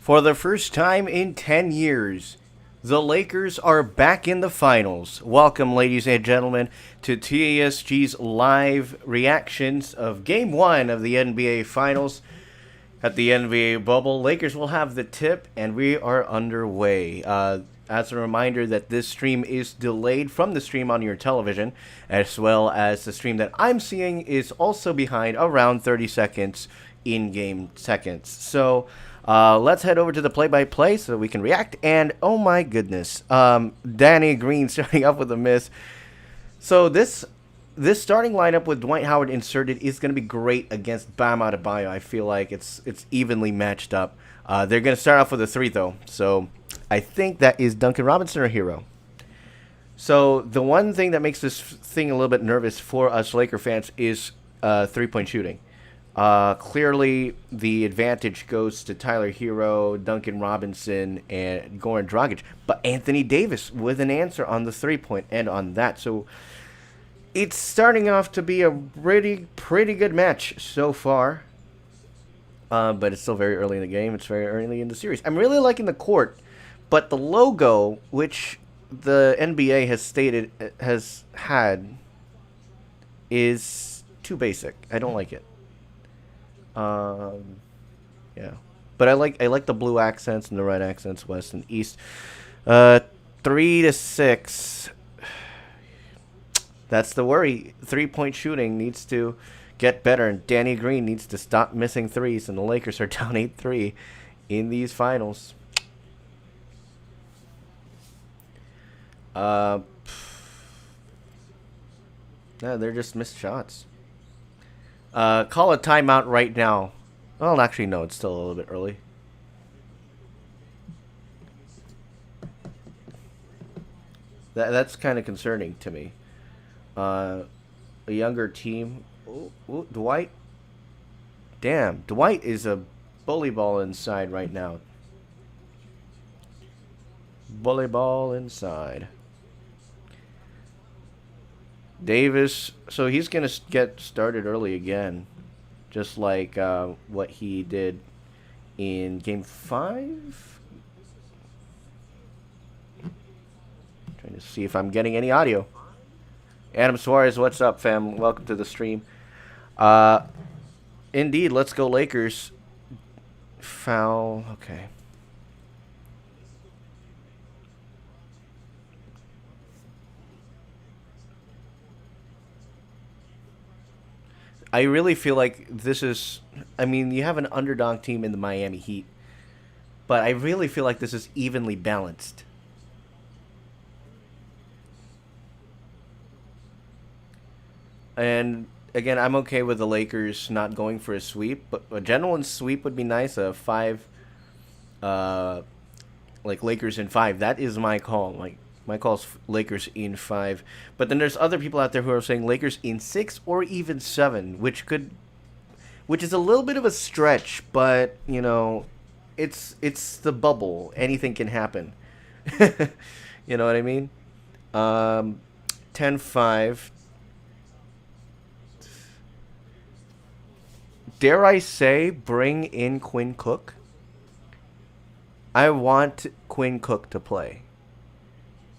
For the first time in 10 years, the Lakers are back in the finals. Welcome, ladies and gentlemen, to TASG's live reactions of Game 1 of the NBA Finals at the NBA bubble. Lakers will have the tip, and we are underway. As a reminder that this stream is delayed from the stream on your television, as well as the stream that I'm seeing is also behind around 30 seconds in-game seconds. So let's head over to the play-by-play so we can react. And oh my goodness, Danny Green starting off with a miss. So this starting lineup with Dwight Howard inserted is going to be great against Bam Adebayo. I feel like it's evenly matched up. They're going to start off with a three, though. So I think that is Duncan Robinson or Hero. So the one thing that makes this thing a little bit nervous for us Laker fans is three-point shooting. Clearly, the advantage goes to Tyler Hero, Duncan Robinson, and Goran Dragic. But Anthony Davis with an answer on the three-point and on that. So it's starting off to be a pretty good match so far. But it's still very early in the game. It's very early in the series. I'm really liking the court, but the logo, which the NBA has stated has had, is too basic. I don't like it. Yeah, but I like the blue accents and the red accents, west and east. 3-6. That's the worry. 3-point shooting needs to get better, and Danny Green needs to stop missing threes, and the Lakers are down 8-3 in these finals. Yeah, they're just missed shots. Call a timeout right now. Well, actually, no, it's still a little bit early. That's kind of concerning to me. A younger team. Ooh, Dwight. Damn, Dwight is a bully ball inside right now. Bully ball inside. Davis, so he's going to get started early again, just like what he did in Game 5. Trying to see if I'm getting any audio. Adam Suarez, what's up, fam? Welcome to the stream. Indeed, let's go Lakers. Foul, okay. I really feel like this is. I mean, you have an underdog team in the Miami Heat, but I really feel like this is evenly balanced. And again, I'm okay with the Lakers not going for a sweep, but a genuine sweep would be nice. A five, uh, like Lakers in five. That is my call. Like my call's Lakers in five. But then there's other people out there who are saying Lakers in six or even seven, which is a little bit of a stretch. But you know, it's the bubble. Anything can happen. You know what I mean? 10-5. Dare I say, bring in Quinn Cook? I want Quinn Cook to play.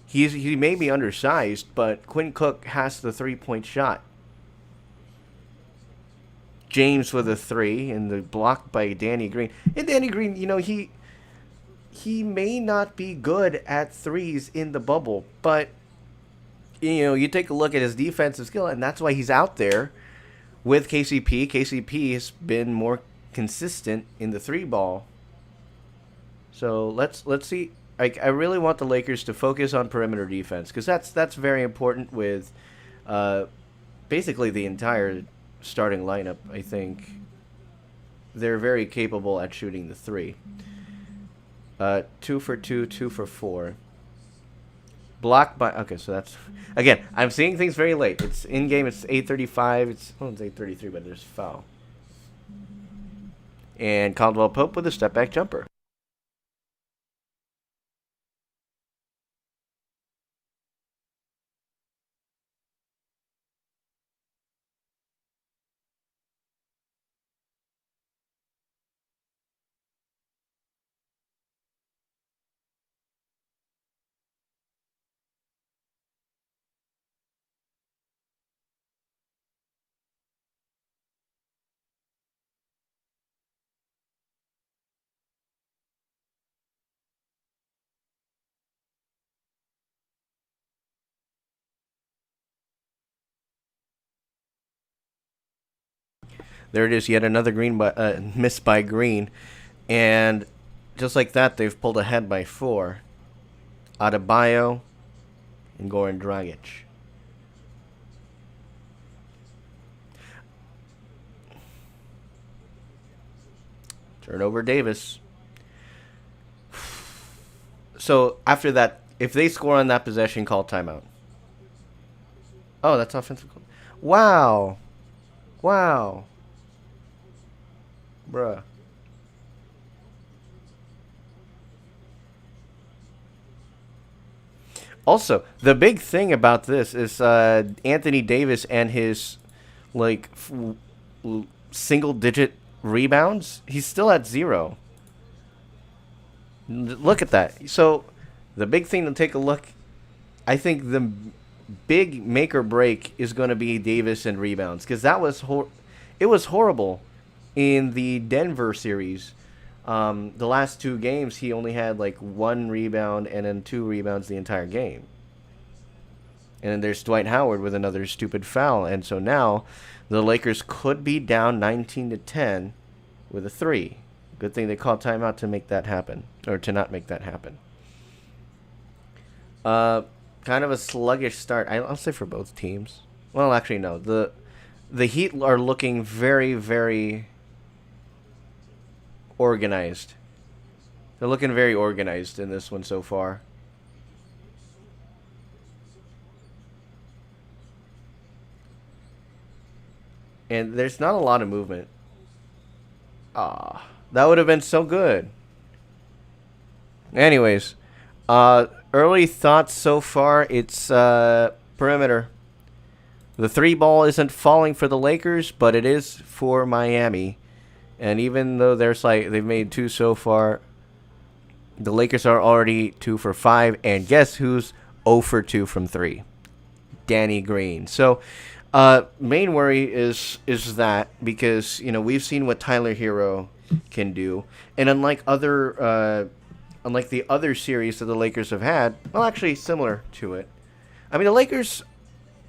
He may be undersized, but Quinn Cook has the 3-point shot. James with a 3 and the block by Danny Green. And Danny Green, you know, he may not be good at threes in the bubble, but you know, you take a look at his defensive skill, and that's why he's out there with KCP. KCP has been more consistent in the three ball. So let's see. I really want the Lakers to focus on perimeter defense because that's very important with basically the entire starting lineup. I think they're very capable at shooting the three. 2 for 2, 2 for 4. Blocked by. Okay, so that's again. I'm seeing things very late. It's in game. It's 8:35. It's 8:33, but there's a foul. And Caldwell Pope with a step back jumper. There it is, yet another miss by Green. And just like that, they've pulled ahead by 4. Adebayo and Goran Dragic. Turnover Davis. So after that, if they score on that possession, call timeout. Oh, that's offensive. Wow. Wow. Bruh. Also, the big thing about this is Anthony Davis and his like single digit rebounds. He's still at 0. Look at that. So, the big thing to take a look, I think the big make or break is going to be Davis and rebounds, because it was horrible in the Denver series. The last 2 games, he only had like 1 rebound and then 2 rebounds the entire game. And then there's Dwight Howard with another stupid foul, and so now the Lakers could be down 19-10 with a 3. Good thing they called timeout to make that happen, or to not make that happen. Kind of a sluggish start. I'll say for both teams. Well, actually, no. The Heat are looking very, very organized. They're looking very organized in this one so far. And there's not a lot of movement. That would have been so good. Anyways, early thoughts so far. It's perimeter. The 3 ball isn't falling for the Lakers, but it is for Miami. And even though they've made 2 so far, the Lakers are already 2 for 5. And guess who's 0 for 2 from 3? Danny Green. So, main worry is that, because we've seen what Tyler Hero can do, and unlike the other series that the Lakers have had, well, actually similar to it. I mean,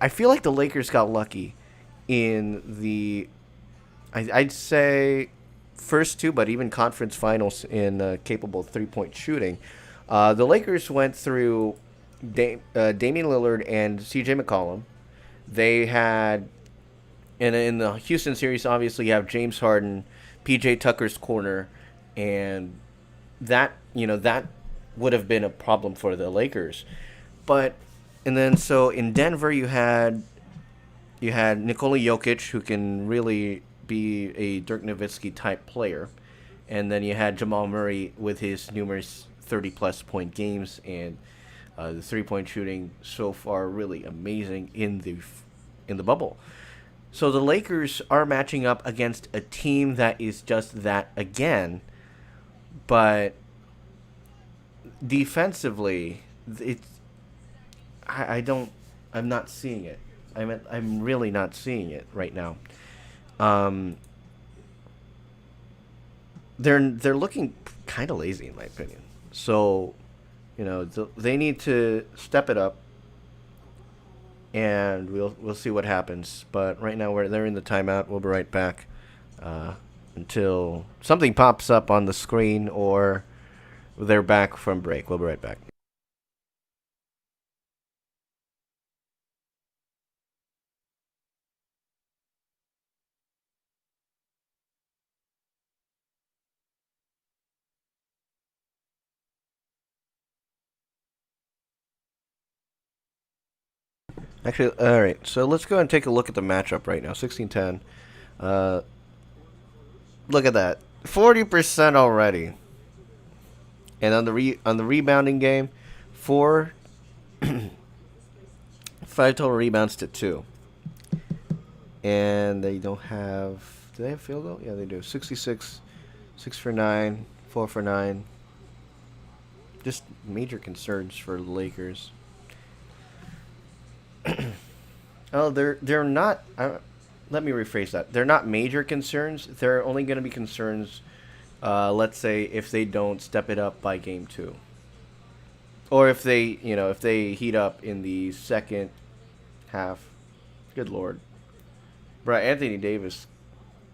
I feel like the Lakers got lucky in the, I'd say, first 2, but even conference finals in capable 3-point shooting. The Lakers went through Damian Lillard and C.J. McCollum. They had, in the Houston series, obviously you have James Harden, P.J. Tucker's corner, and that would have been a problem for the Lakers. And then so in Denver you had Nikola Jokic, who can really be a Dirk Nowitzki type player, and then you had Jamal Murray with his numerous 30-plus point games, and the 3-point shooting so far really amazing in the bubble. So the Lakers are matching up against a team that is just that again, but defensively, I'm not seeing it. I'm really not seeing it right now. They're looking kind of lazy in my opinion. So, they need to step it up, and we'll see what happens. But right now they're in the timeout. We'll be right back until something pops up on the screen or they're back from break. We'll be right back. Actually, all right. So let's go and take a look at the matchup right now. 16-10. Look at that. 40% already. And on the rebounding game, 5 total rebounds to 2. And they don't have. Do they have field goal? Yeah, they do. 66, 6 for 9, 4 for 9. Just major concerns for the Lakers. Oh, they're not. Let me rephrase that. They're not major concerns. They're only going to be concerns. Let's say if they don't step it up by game 2, or if they heat up in the second half. Good lord, bro! Anthony Davis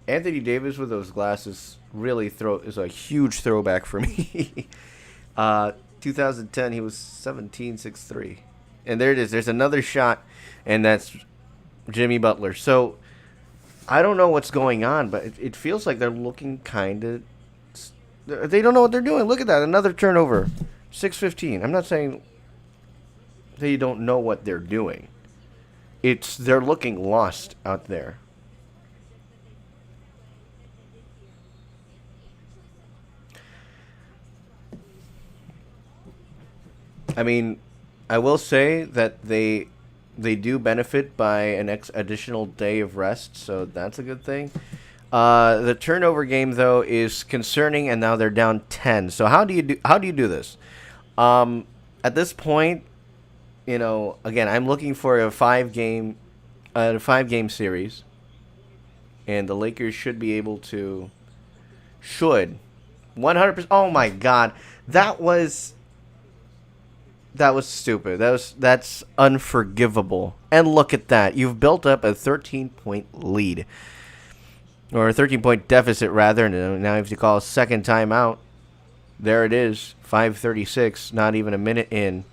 Anthony Davis with those glasses really throw is a huge throwback for me. 2010, he was 17.63, and there it is. There's another shot, and that's Jimmy Butler. So I don't know what's going on, but it feels like they're looking kind of. They don't know what they're doing. Look at that, another turnover, 6:15. I'm not saying they don't know what they're doing. It's they're looking lost out there. I mean, I will say that they do benefit by an additional day of rest, so that's a good thing. The turnover game though is concerning, and now they're down 10. So how do you do this? Um, at this point, again, I'm looking for a 5 game series, and the Lakers should be able to should 100%. Oh my God, that was that was stupid. That's unforgivable. And look at that. You've built up a 13-point lead, or a 13-point deficit rather. And now you have to call a second timeout. There it is, 5:36, not even a minute in,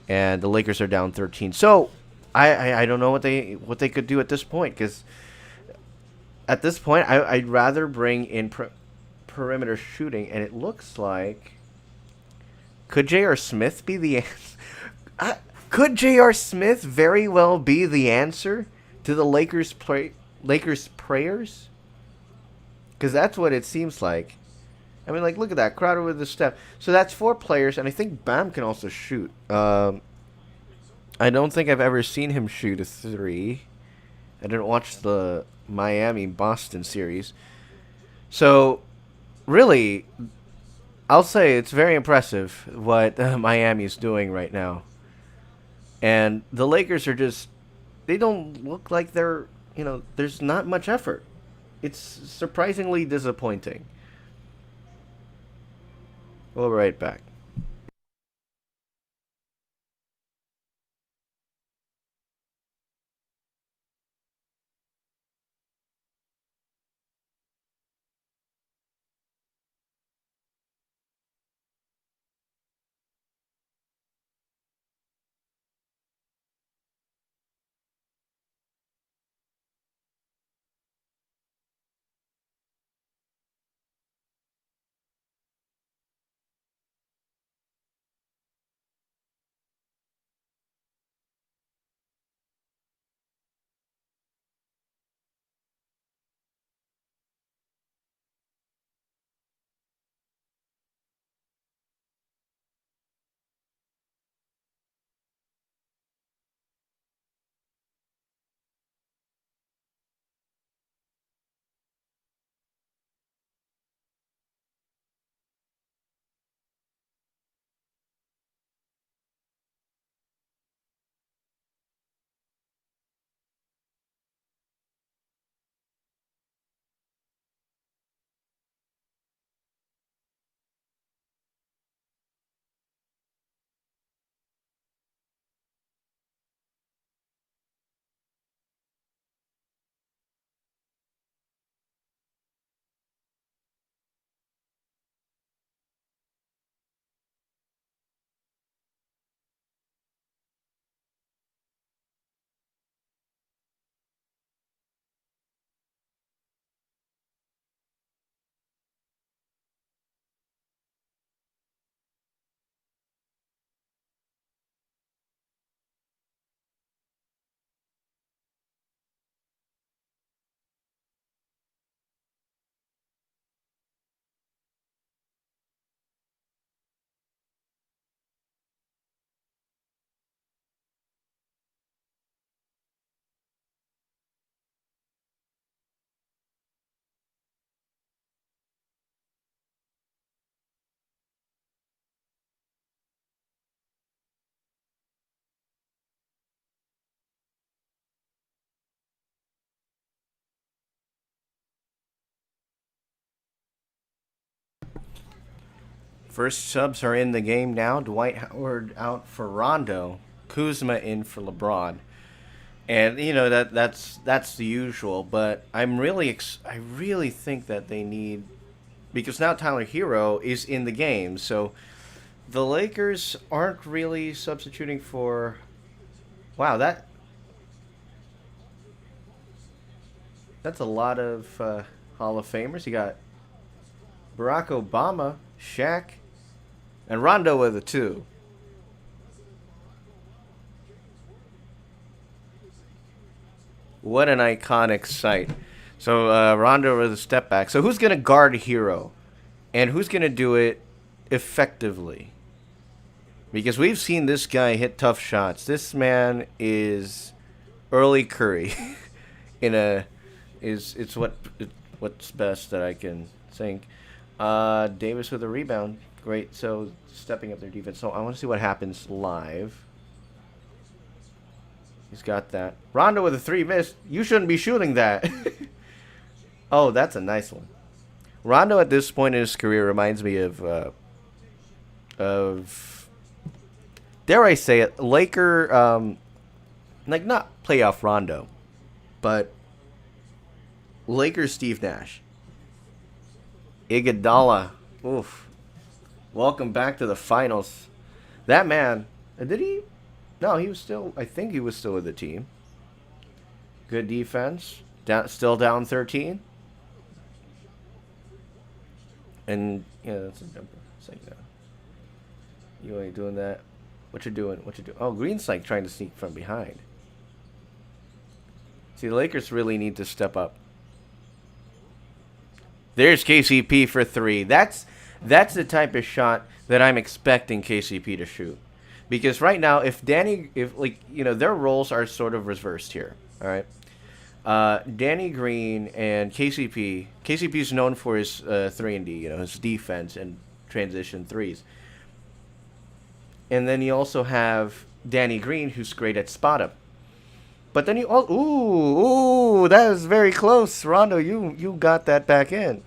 and the Lakers are down 13. So I don't know what they could do at this point, because at this point I'd rather bring in perimeter shooting, and it looks like could J.R. Smith be the answer? Could J.R. Smith very well be the answer to the Lakers prayers? Because that's what it seems like. I mean, like, look at that. Crowder with the step. So that's 4 players, and I think Bam can also shoot. I don't think I've ever seen him shoot a three. I didn't watch the Miami-Boston series. So, really, I'll say it's very impressive what Miami is doing right now. And the Lakers are just, they don't look like there's not much effort. It's surprisingly disappointing. We'll be right back. First subs are in the game now. Dwight Howard out for Rondo. Kuzma in for LeBron. And that's the usual. But I really think that they need, because now Tyler Hero is in the game, so the Lakers aren't really substituting for. Wow, that's a lot of Hall of Famers. You got Barack Obama, Shaq, and Rondo with the two. What an iconic sight. So Rondo with a step back. So who's gonna guard Hero, and who's gonna do it effectively? Because we've seen this guy hit tough shots. This man is early Curry. In a is it's what's best that I can think. Davis with a rebound. Great. So stepping up their defense. So I want to see what happens live. He's got that. Rondo with a three miss. You shouldn't be shooting that. Oh, that's a nice one. Rondo at this point in his career reminds me of dare I say it, Laker, like not playoff Rondo, but Lakers Steve Nash. Iguodala. Oof. Welcome back to the finals. That man, did he? No, he was still. I think he was still with the team. Good defense. Still down 13. And yeah, that's a jumper. It's like, you ain't doing that. What you doing? What you doing? Oh, Green's like trying to sneak from behind. See, the Lakers really need to step up. There's KCP for three. That's the type of shot that I'm expecting KCP to shoot. Because right now, if their roles are sort of reversed here. All right. Danny Green and KCP. KCP is known for his 3-and-D, his defense and transition threes. And then you also have Danny Green, who's great at spot up. But then that was very close, Rondo. You got that back in.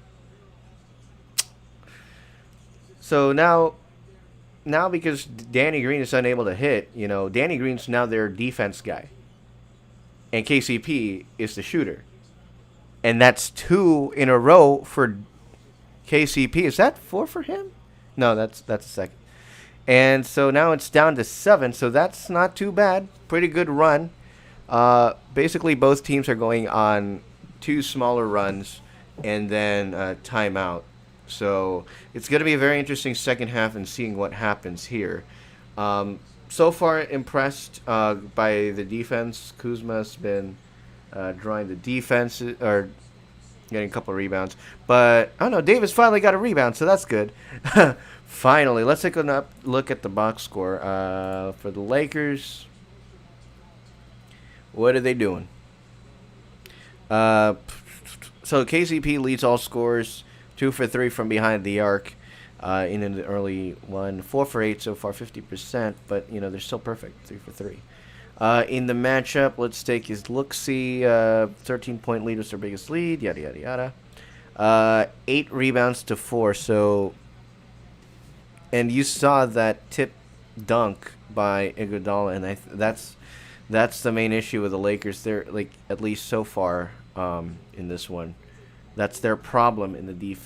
So now because Danny Green is unable to hit, Danny Green's now their defense guy. And KCP is the shooter. And that's 2 in a row for KCP. Is that 4 for him? No, that's a second. And so now it's down to 7, so that's not too bad. Pretty good run. Basically, both teams are going on 2 smaller runs and then timeout. So it's going to be a very interesting second half and seeing what happens here. So far, impressed by the defense. Kuzma's been drawing the defense or getting a couple of rebounds. But, I don't know, Davis finally got a rebound, so that's good. Finally, let's take a look at the box score. For the Lakers, what are they doing? So KCP leads all scores, 2 for 3 from behind the arc. In the early one, 4 for 8 so far, 50%, but they're still perfect, 3 for 3. In the matchup, let's take his look-see. 13-point lead was their biggest lead, yada yada yada. 8 rebounds to 4. So, and you saw that tip dunk by Iguodala, and that's the main issue with the Lakers. They're like, at least so far in this one, that's their problem in the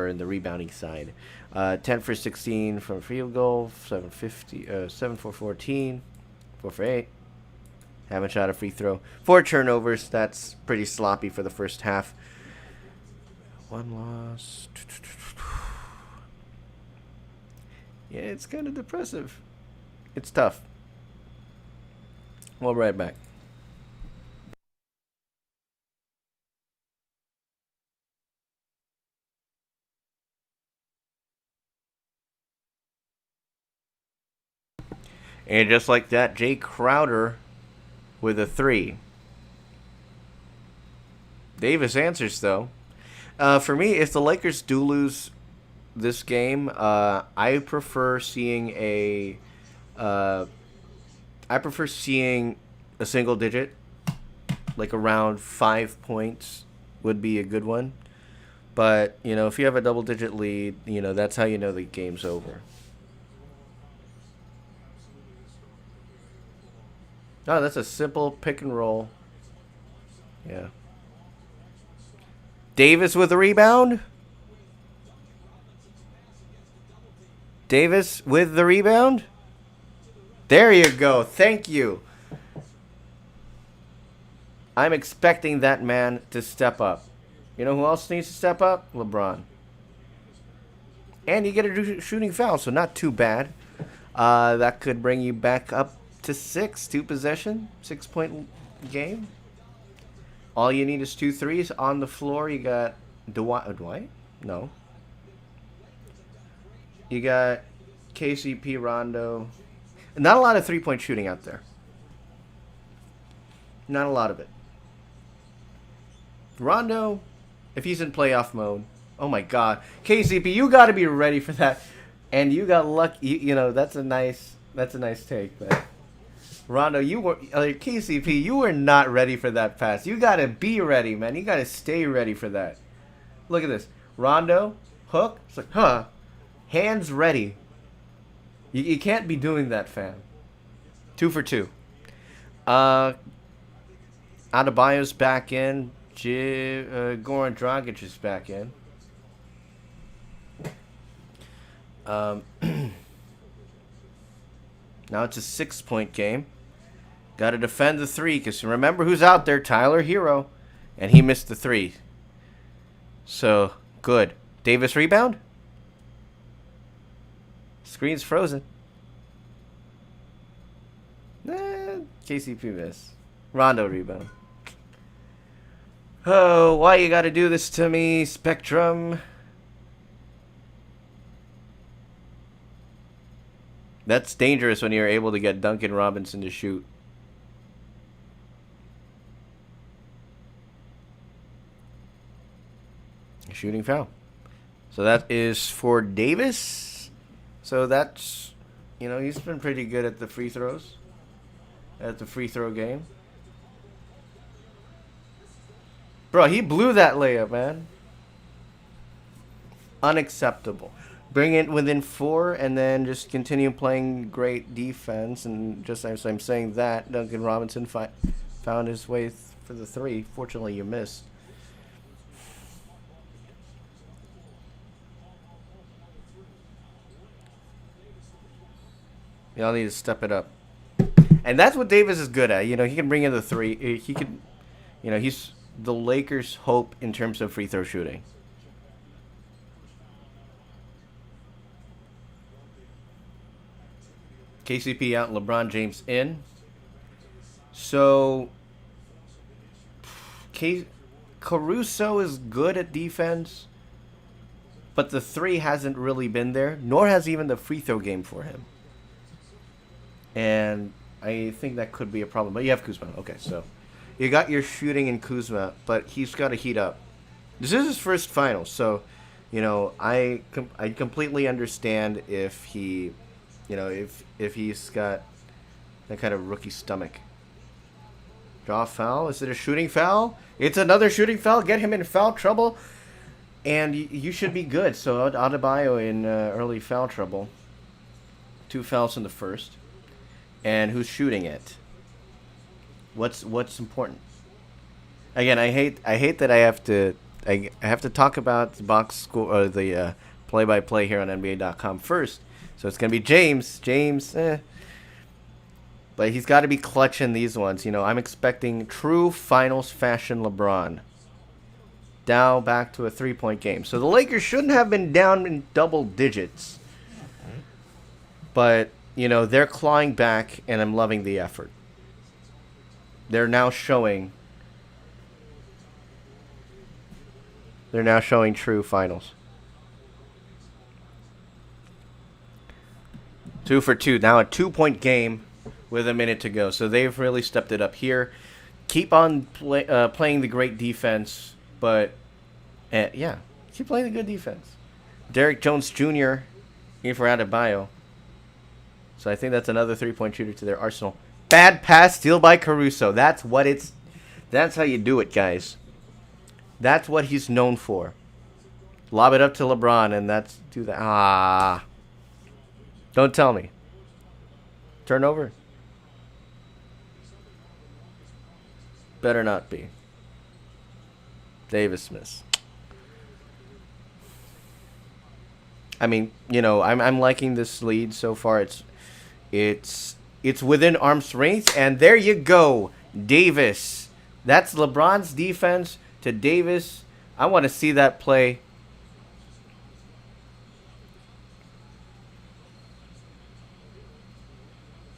in the rebounding side. 10 for 16 from field goal, 7 for 14, 4 for 8. Haven't shot a free throw. 4 turnovers. That's pretty sloppy for the first half. 1 loss. Yeah, it's kind of depressive. It's tough. We'll be right back. And just like that, Jay Crowder with a 3. Davis answers, though. For me, if the Lakers do lose this game, I prefer seeing a single digit, like around 5 points would be a good one. But, if you have a double digit lead, that's how you know the game's over. Oh, that's a simple pick and roll. Yeah. Davis with a rebound. Davis with the rebound. There you go. Thank you. I'm expecting that man to step up. You know who else needs to step up? LeBron. And you get a shooting foul, so not too bad. That could bring you back up to 6, 2 possession, 6-point game. All you need is 2 threes on the floor. You got Dwight? No. You got KCP, Rondo. Not a lot of 3-point shooting out there. Not a lot of it. Rondo, if he's in playoff mode, oh my God, KCP, you got to be ready for that. And you got lucky. You know that's a nice take. But Rondo, you were KCP. You were not ready for that pass. You got to be ready, man. You got to stay ready for that. Look at this, Rondo hook. It's like, hands ready. You can't be doing that, fam. 2 for 2. Adebayo's back in. Goran Dragic is back in. Now it's a 6-point game. Got to defend the 3 because remember who's out there, Tyler Hero, and he missed the 3. So good. Davis rebound. Screen's frozen. KCP miss. Rondo rebound. Oh, why you gotta do this to me, Spectrum? That's dangerous when you're able to get Duncan Robinson to shoot. Shooting foul. So that is for Davis. So that's, he's been pretty good at the free throws. At the free throw game. Bro, he blew that layup, man. Unacceptable. Bring it within 4 and then just continue playing great defense. And just as I'm saying that, Duncan Robinson found his way for the 3. Fortunately, you missed. Y'all need to step it up. And that's what Davis is good at. He can bring in the 3. He could, he's the Lakers' hope in terms of free throw shooting. KCP out, LeBron James in. So, Caruso is good at defense, but the 3 hasn't really been there, nor has even the free throw game for him. And I think that could be a problem. But you have Kuzma. Okay, so you got your shooting in Kuzma, but he's got to heat up. This is his first final, so I completely understand if he, if he's got that kind of rookie stomach. Draw foul. Is it a shooting foul? It's another shooting foul. Get him in foul trouble, and you should be good. So Adebayo in early foul trouble. 2 fouls in the first. And who's shooting it? What's important? Again, I hate that I have to talk about the box score or the play-by-play here on NBA.com first. So it's gonna be James. But he's got to be clutch in these ones. I'm expecting true finals fashion LeBron. Down back to a 3-point game. So the Lakers shouldn't have been down in double digits. But they're clawing back, and I'm loving the effort. They're now showing true finals. 2 for 2. Now a 2-point game with a minute to go. So they've really stepped it up here. Keep on playing the great defense, but keep playing the good defense. Derrick Jones Jr. in for Adebayo. So I think that's another 3-point shooter to their arsenal. Bad pass, steal by Caruso. That's how you do it, guys. That's what he's known for. Lob it up to LeBron, and do that. Don't tell me. Turnover. Better not be. Davis miss. I mean, I'm liking this lead so far. It's within arm's reach, and there you go, Davis. That's LeBron's defense to Davis. I want to see that play.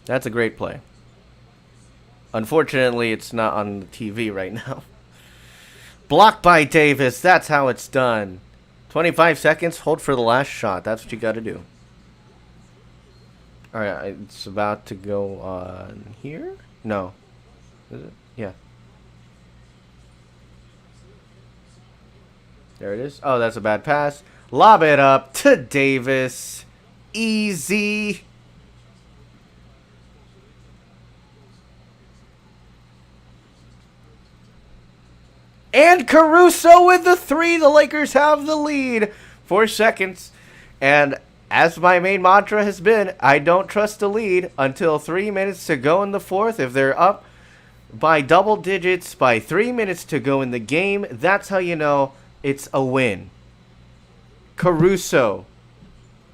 That's a great play. Unfortunately, it's not on the TV right now. Blocked by Davis. That's how it's done. 25 seconds. Hold for the last shot. That's what you got to do. All right, it's about to go on here. No, is it? Yeah. There it is. Oh, that's a bad pass. Lob it up to Davis. Easy. And Caruso with the three. The Lakers have the lead. 4 seconds. And as my main mantra has been, I don't trust the lead until 3 minutes to go in the fourth. If they're up by double digits by 3 minutes to go in the game, that's how you know it's a win. Caruso,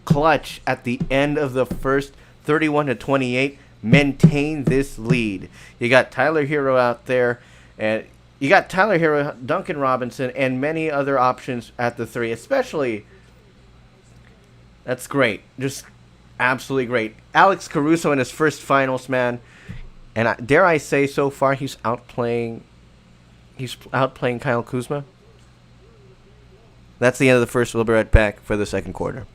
clutch at the end of the first, 31-28, maintain this lead. You got Tyler Hero out there, and you got Tyler Hero, Duncan Robinson, and many other options at the three, especially. That's great. Just absolutely great. Alex Caruso in his first finals, man. And dare I say, so far he's outplaying Kyle Kuzma. That's the end of the first. We'll be right back for the second quarter.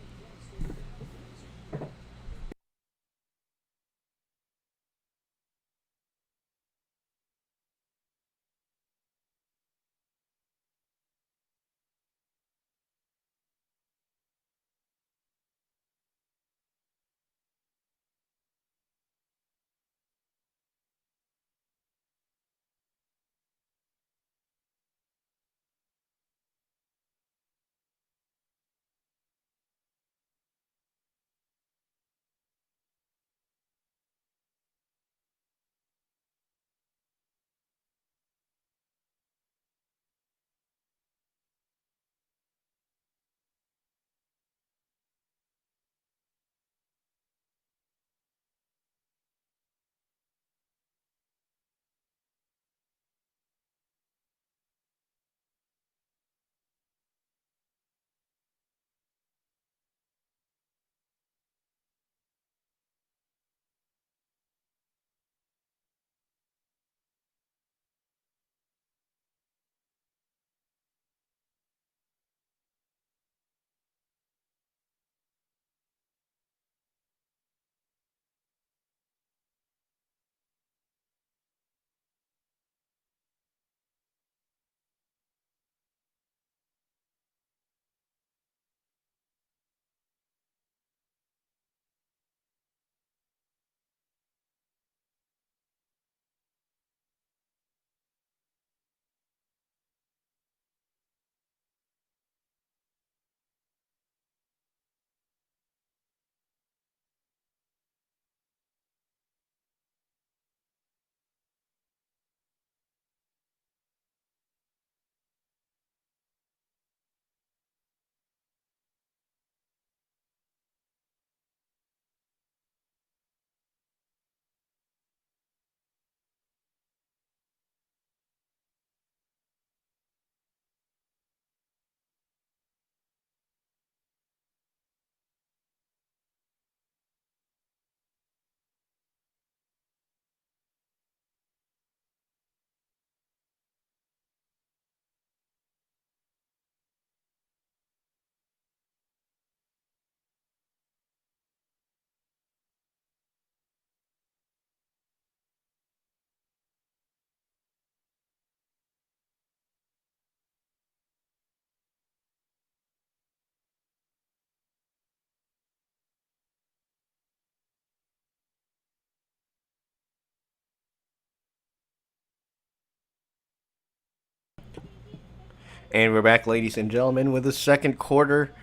And we're back, ladies and gentlemen, with the second quarter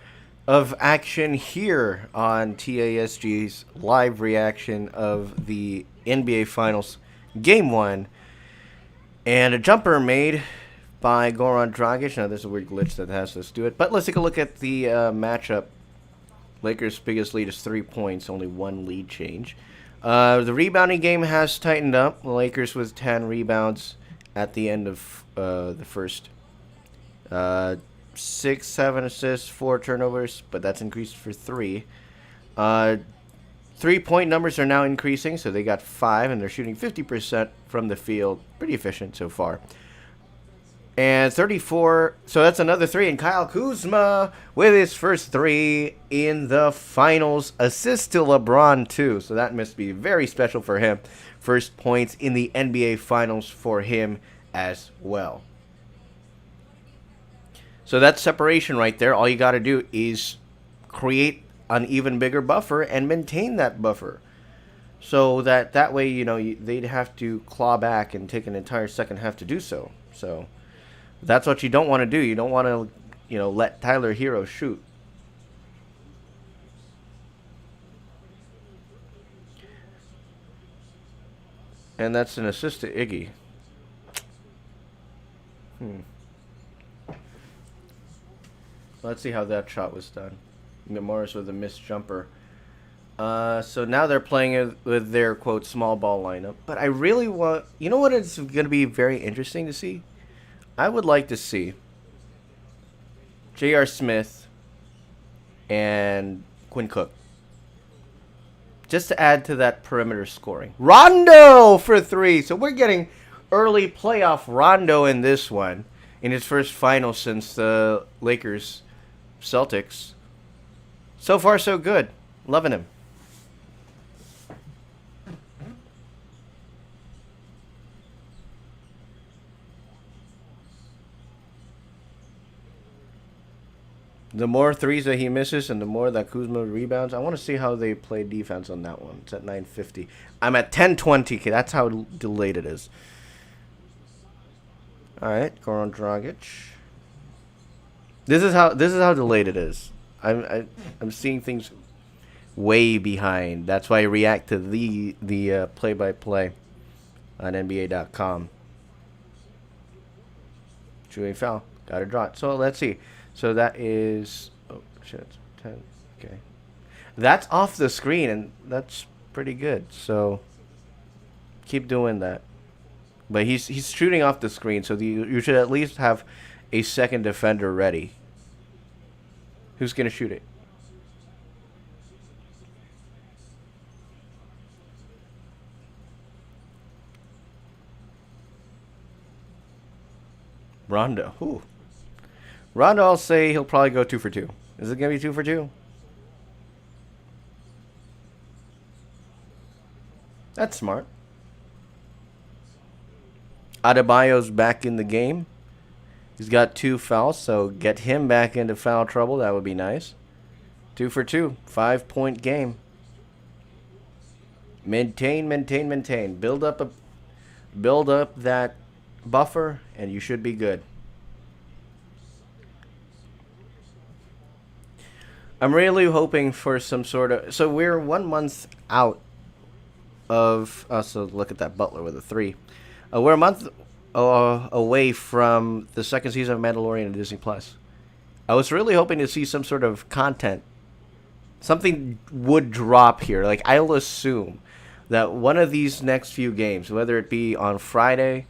of action here on TASG's live reaction of the NBA Finals Game 1. And a jumper made by Goran Dragic. Now, there's a weird glitch that has us do it. But let's take a look at the matchup. Lakers' biggest lead is 3 points, only one lead change. The rebounding game has tightened up. The Lakers with 10 rebounds at the end of the first. 6, 7 assists, 4 turnovers, but that's increased for 3. 3-point numbers are now increasing, so they got 5, and they're shooting 50% from the field. Pretty efficient so far. And 34, so that's another 3. And Kyle Kuzma with his first 3 in the finals. Assist to LeBron, too. So that must be very special for him. First points in the NBA Finals for him as well. So that's separation right there. All you got to do is create an even bigger buffer and maintain that buffer. So that way, you know, they'd have to claw back and take an entire second half to do so. So that's what you don't want to do. You don't want to, you know, let Tyler Hero shoot. And that's an assist to Iggy. Let's see how that shot was done. Morris with a missed jumper. So now they're playing with their, quote, small ball lineup. But I really want... You know what is going to be very interesting to see? I would like to see J.R. Smith and Quinn Cook. Just to add to that perimeter scoring. Rondo for 3. So we're getting early playoff Rondo in this one. In his first final since the Lakers Celtics. So far, so good. Loving him. The more threes that he misses and the more that Kuzma rebounds, I want to see how they play defense on that one. It's at 9:50. I'm at 10:20. That's how delayed it is. All right, Goran Dragic. This is how delayed it is. I'm seeing things way behind. That's why I react to the play-by-play on NBA.com. Shooting foul. Got to draw it. So let's see. So that is... Oh, shit. 10. Okay. That's off the screen, and that's pretty good. So keep doing that. But he's shooting off the screen, so you should at least have a second defender ready. Who's going to shoot it? Rondo. Ooh. Rondo, I'll say he'll probably go 2 for 2. Is it going to be 2 for 2? That's smart. Adebayo's back in the game. He's got 2 fouls, so get him back into foul trouble. That would be nice. 2 for 2. 5-point game. Maintain. Build up that buffer, and you should be good. I'm really hoping for some sort of... So we're 1 month out of... so look at that Butler with a 3. We're a month away from the second season of Mandalorian on Disney+. I was really hoping to see some sort of content. Something would drop here. Like, I'll assume that one of these next few games, whether it be on Friday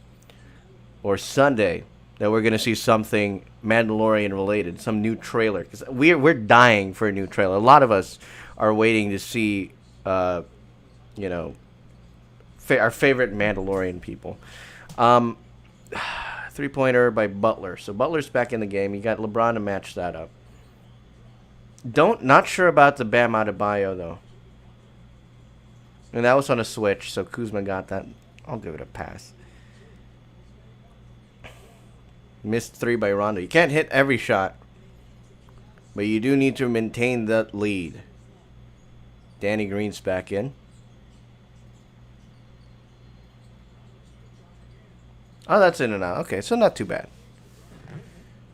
or Sunday, that we're going to see something Mandalorian related, some new trailer. Because we're dying for a new trailer. A lot of us are waiting to see, our favorite Mandalorian people. 3-pointer by Butler. So Butler's back in the game. You got LeBron to match that up. Not sure about the Bam Adebayo, though. And that was on a switch, so Kuzma got that. I'll give it a pass. Missed 3 by Rondo. You can't hit every shot, but you do need to maintain that lead. Danny Green's back in. Oh, that's in and out. Okay, so not too bad.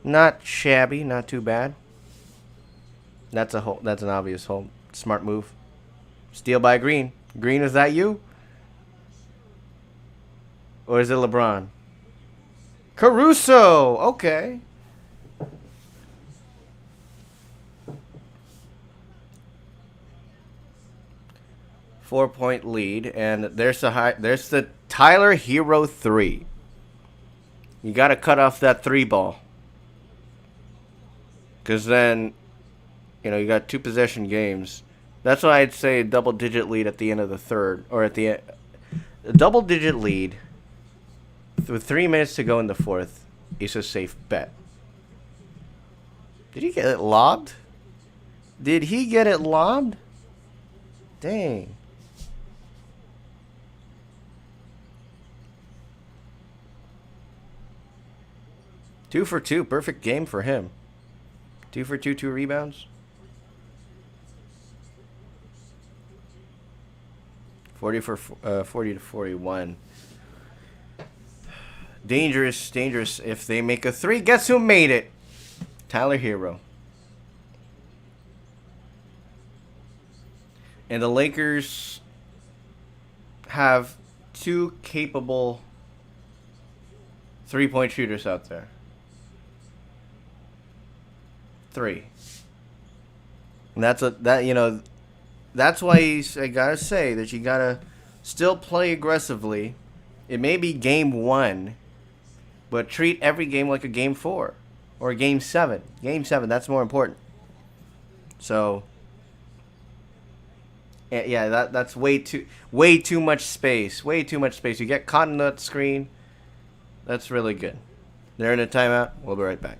Not shabby, not too bad. That's an obvious hole. Smart move. Steal by Green. Green, is that you? Or is it LeBron? Caruso. Okay. 4 point lead, and there's the Tyler Hero three. You got to cut off that three ball, because then you got two possession games. That's why I'd say a double digit lead at the end of the third, or at the a double digit lead with 3 minutes to go in the fourth is a safe bet. Did he get it lobbed? Did he get it lobbed? Dang. 2 for 2, perfect game for him. 2 for 2, 2 rebounds. 40 to 41. Dangerous, dangerous. If they make a three, guess who made it? Tyler Hero. And the Lakers have two capable 3 point shooters out there. Three. And that's why I gotta say that you gotta still play aggressively. It may be game one, but treat every game like a game four or a game seven. Game seven, that's more important. So, yeah, that's way too much space. Way too much space. You get caught in that screen. That's really good. They're in a timeout. We'll be right back.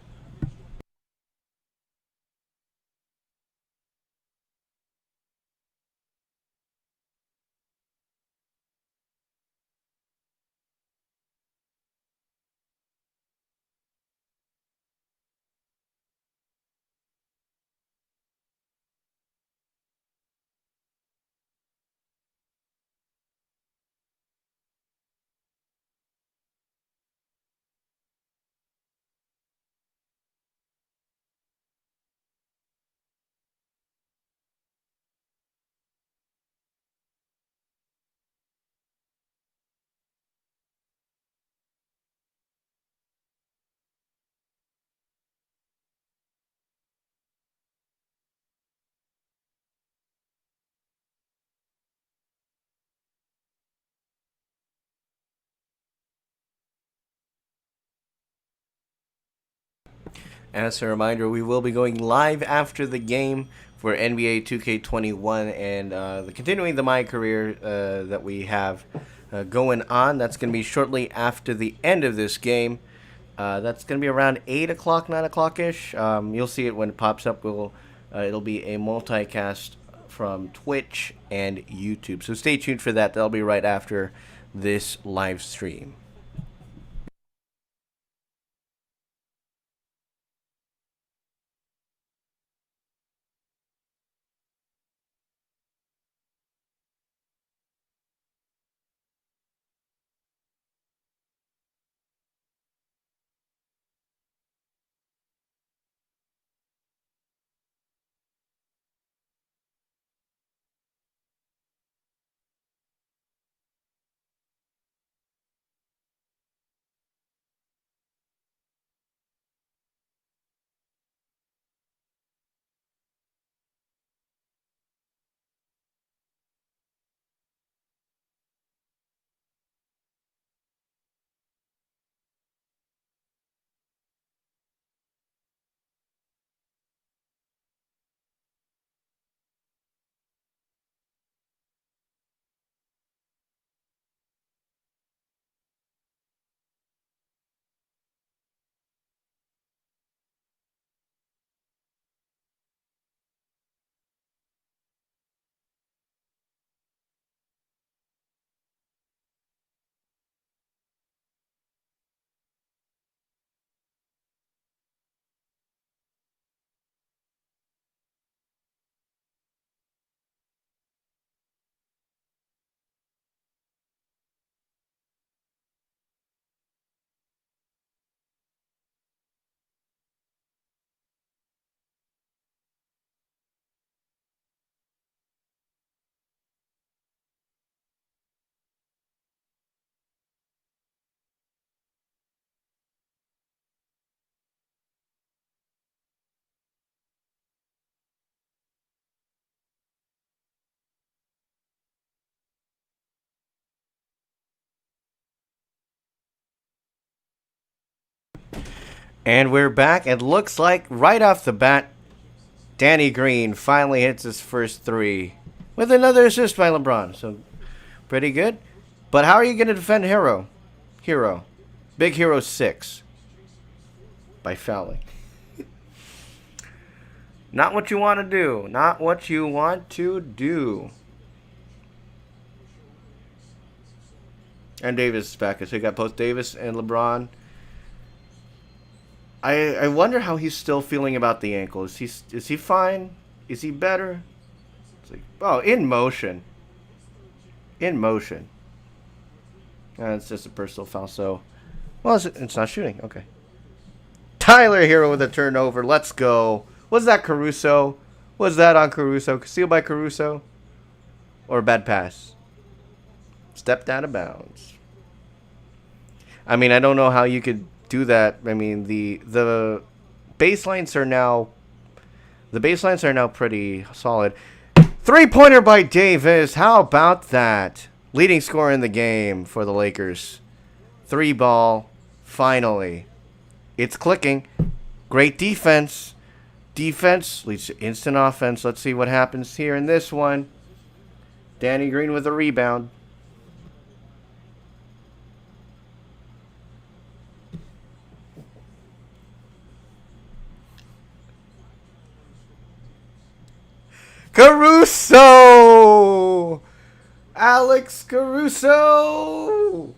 As a reminder, we will be going live after the game for NBA 2K21 and continuing the My Career that we have going on. That's going to be shortly after the end of this game. That's going to be around 8 o'clock, 9 o'clock ish. You'll see it when it pops up. It'll be a multicast from Twitch and YouTube. So stay tuned for that. That'll be right after this live stream. And we're back. It looks like right off the bat, Danny Green finally hits his first three with another assist by LeBron. So pretty good. But how are you going to defend Hero? Hero. Big Hero 6 by fouling. Not what you want to do. Not what you want to do. And Davis is back. So you got both Davis and LeBron. I wonder how he's still feeling about the ankle. Is he fine? Is he better? It's like, oh, in motion. In motion. It's just a personal foul. So, well, it's not shooting. Okay. Tyler Hero with a turnover. Let's go. Was that Caruso? Was that on Caruso? Steal by Caruso? Or a bad pass? Stepped out of bounds. I mean, I don't know how you could do that. I mean, the baselines are now pretty solid. 3-pointer by Davis. How about that? Leading scorer in the game for the Lakers. 3-ball. Finally. It's clicking. Great defense. Defense leads to instant offense. Let's see what happens here in this one. Danny Green with a rebound. Caruso! Alex Caruso!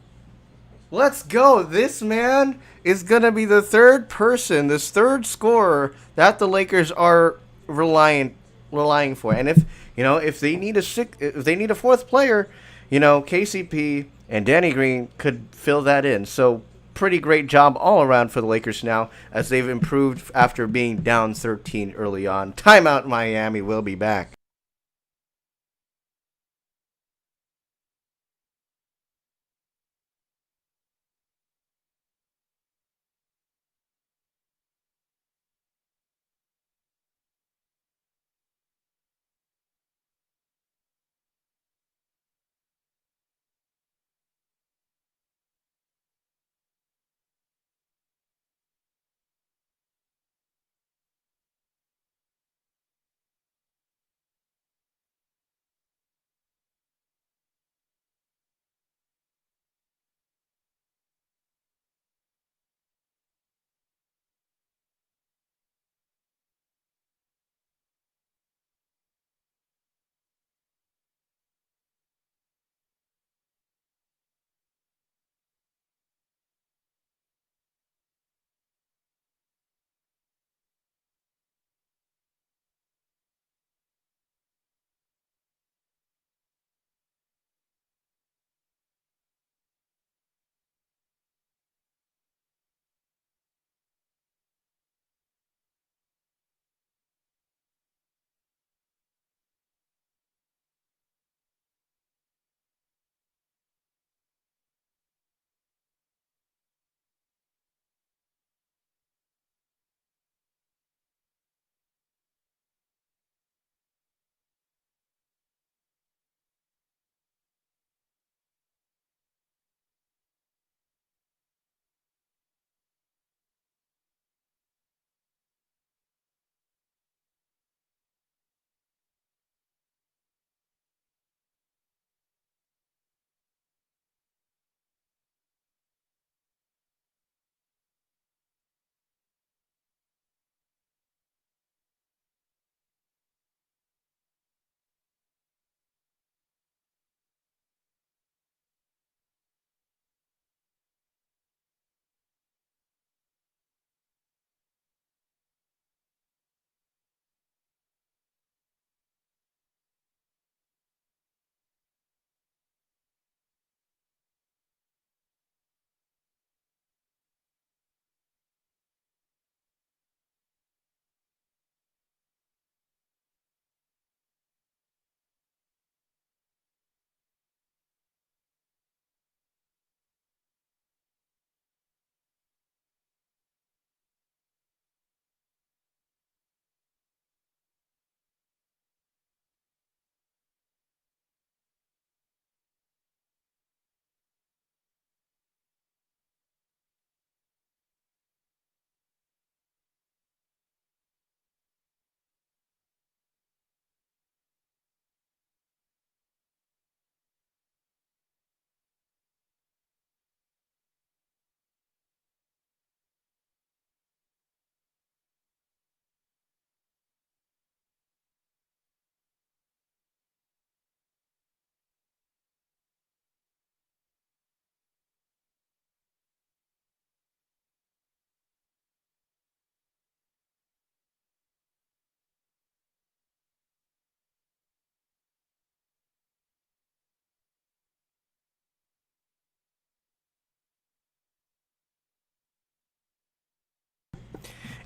Let's go. This man is going to be the third person, this third scorer that the Lakers are relying for. And if they need a fourth player, KCP and Danny Green could fill that in. So pretty great job all around for the Lakers now as they've improved after being down 13 early on. Timeout Miami. Will be back.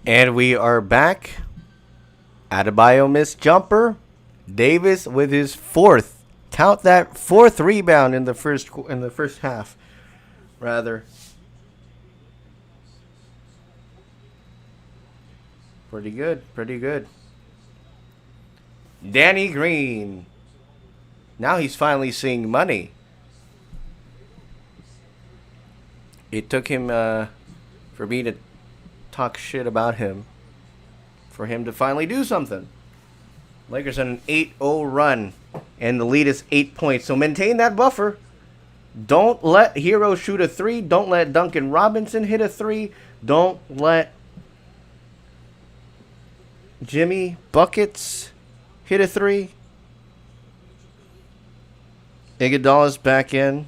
And we are back. Adebayo missed jumper. Davis with his fourth. Count that, fourth rebound in the first half. Rather. Pretty good. Pretty good. Danny Green. Now he's finally seeing money. It took him for me to talk shit about him for him to finally do something. Lakers on an 8-0 run, and the lead is 8 points. So maintain that buffer. Don't let Hero shoot a three. Don't let Duncan Robinson hit a three. Don't let Jimmy Buckets hit a three. Iguodala's back in.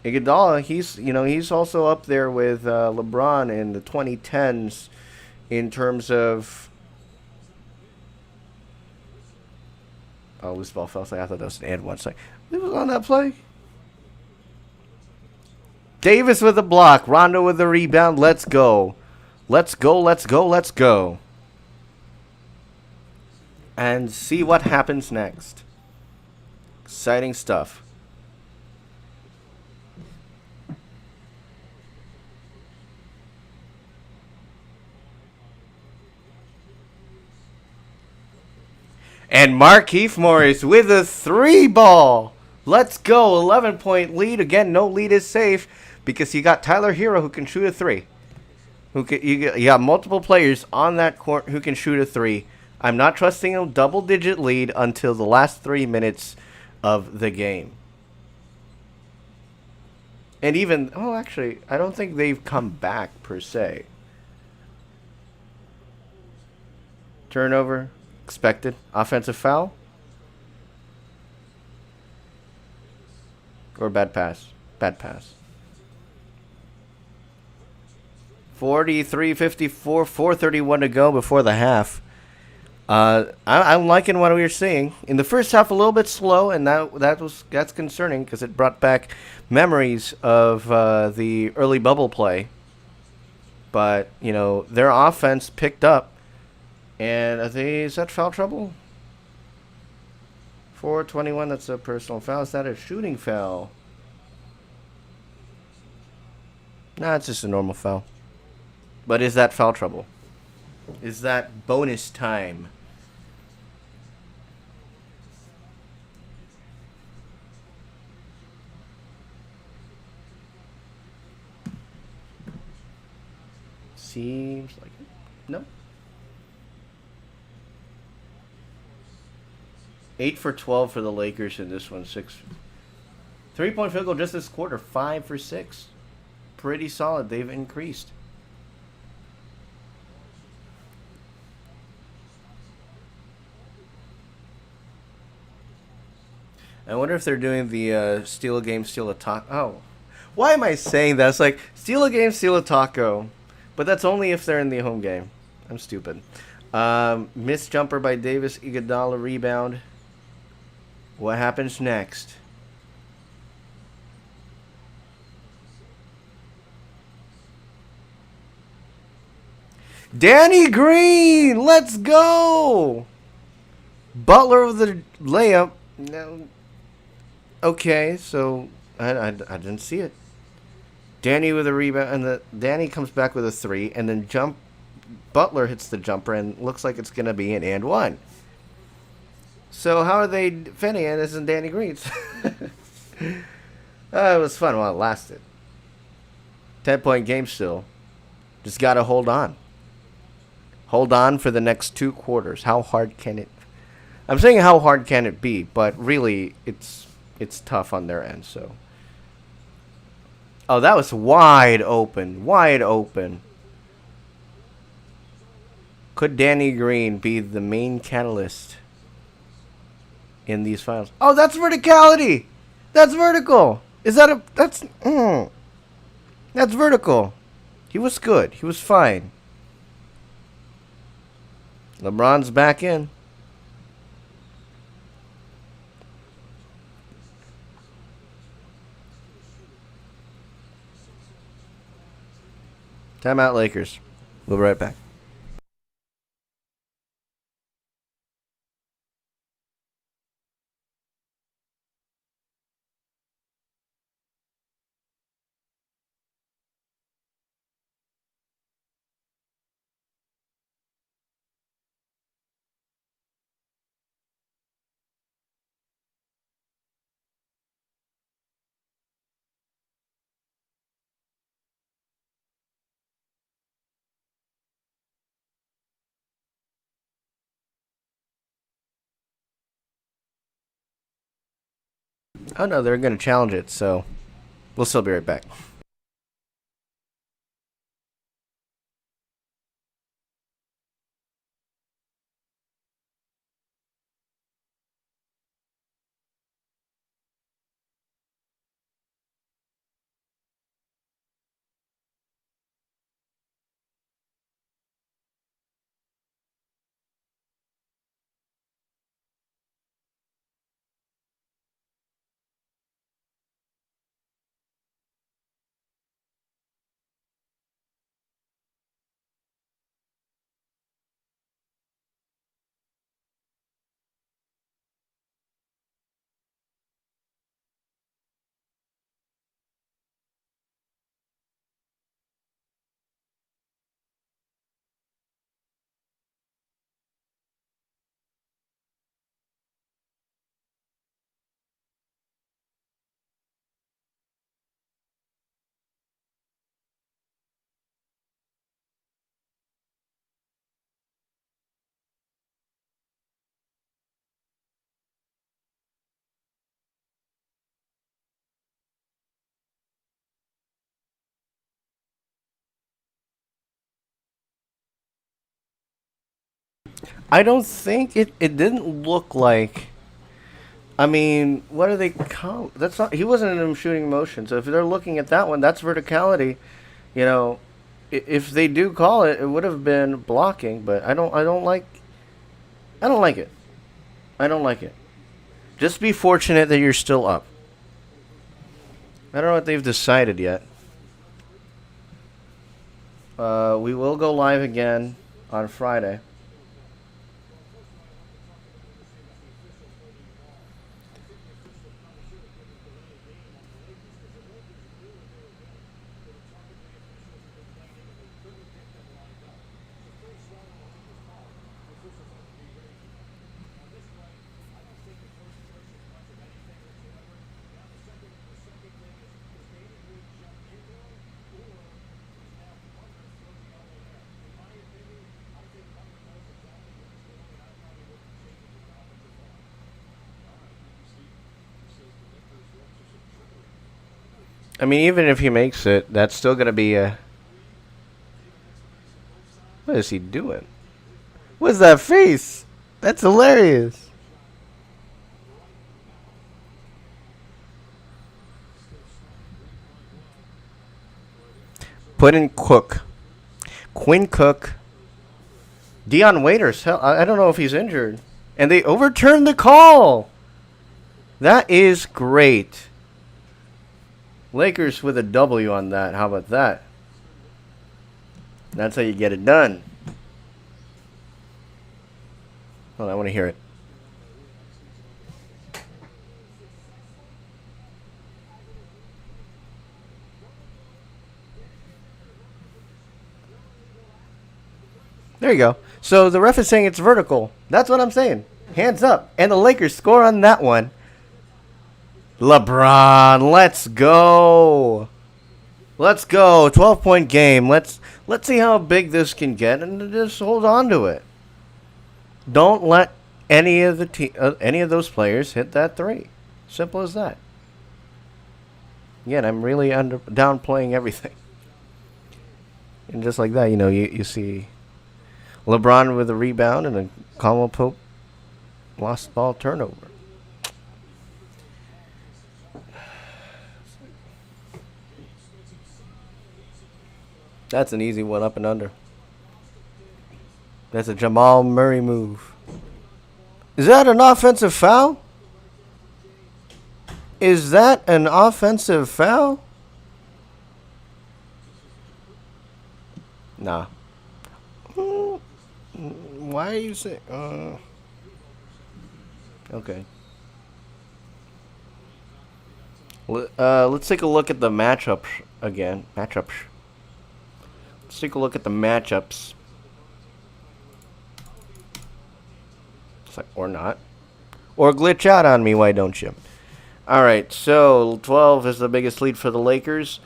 Iguodala, he's also up there with LeBron in the 2010s in terms of. Oh, loose ball fell. I thought that was an and one. It was on that play. Davis with a block. Rondo with the rebound. Let's go. Let's go. Let's go. Let's go. And see what happens next. Exciting stuff. And Markieff Morris with a three ball. Let's go. 11-point lead. Again, no lead is safe because you got Tyler Hero who can shoot a three. You got multiple players on that court who can shoot a three. I'm not trusting a double-digit lead until the last 3 minutes of the game. And even, actually, I don't think they've come back per se. Turnover. Expected. Offensive foul? Or bad pass? Bad pass. 43-54, 4:31 to go before the half. I'm liking what we're seeing. In the first half, a little bit slow, and that's concerning because it brought back memories of the early bubble play. But, their offense picked up. And is that foul trouble? 4:21, that's a personal foul. Is that a shooting foul? Nah, it's just a normal foul. But is that foul trouble? Is that bonus time? Seems like it. No. 8 for 12 for the Lakers in this one. 3-point field goal just this quarter. 5 for 6. Pretty solid. They've increased. I wonder if they're doing the steal a game, steal a taco. Oh. Why am I saying that? It's like, steal a game, steal a taco. But that's only if they're in the home game. I'm stupid. Missed jumper by Davis. Iguodala rebound. What happens next? Danny Green! Let's go! Butler with the layup. No. Okay, so I didn't see it. Danny with a rebound, and Danny comes back with a three, and then Butler hits the jumper, and looks like it's going to be an and one. So how are they defending it? This is Danny Green's. It was fun while it lasted. 10-point game still. Just got to hold on. Hold on for the next 2 quarters. How hard can it? I'm saying how hard can it be, but really it's tough on their end. So. Oh, that was wide open. Wide open. Could Danny Green be the main catalyst in these finals? Oh, that's verticality. That's vertical. Is that a... That's vertical. He was good. He was fine. LeBron's back in. Timeout, Lakers. We'll be right back. Oh no, they're going to challenge it, so we'll still be right back. I don't think it didn't look like. I mean, what do they call? That's not. He wasn't in him shooting motion. So if they're looking at that one, that's verticality. You know, if they do call it, it would have been blocking. But I don't. I don't like. I don't like it. I don't like it. Just be fortunate that you're still up. I don't know what they've decided yet. We will go live again on Friday. I mean, even if he makes it, that's still going to be a. What is he doing? What's that face? That's hilarious. Put in Cook. Quinn Cook. Dion Waiters. Hell, I don't know if he's injured. And they overturned the call. That is great. Lakers with a W on that. How about that? That's how you get it done. Hold on, I want to hear it. There you go. So the ref is saying it's vertical. That's what I'm saying. Hands up. And the Lakers score on that one. LeBron, let's go. Let's go. 12-point game. Let's see how big this can get and just hold on to it. Don't let any of any of those players hit that three. Simple as that. Again, I'm really downplaying everything. And just like that, you see LeBron with a rebound and a Caldwell Pope lost ball turnover. That's an easy one, up and under. That's a Jamal Murray move. Is that an offensive foul? Is that an offensive foul? Nah. Why are you saying? Okay. Let's take a look at the matchups again. Matchups. Let's take a look at the matchups. Or not. Or glitch out on me, why don't you? Alright, so 12 is the biggest lead for the Lakers.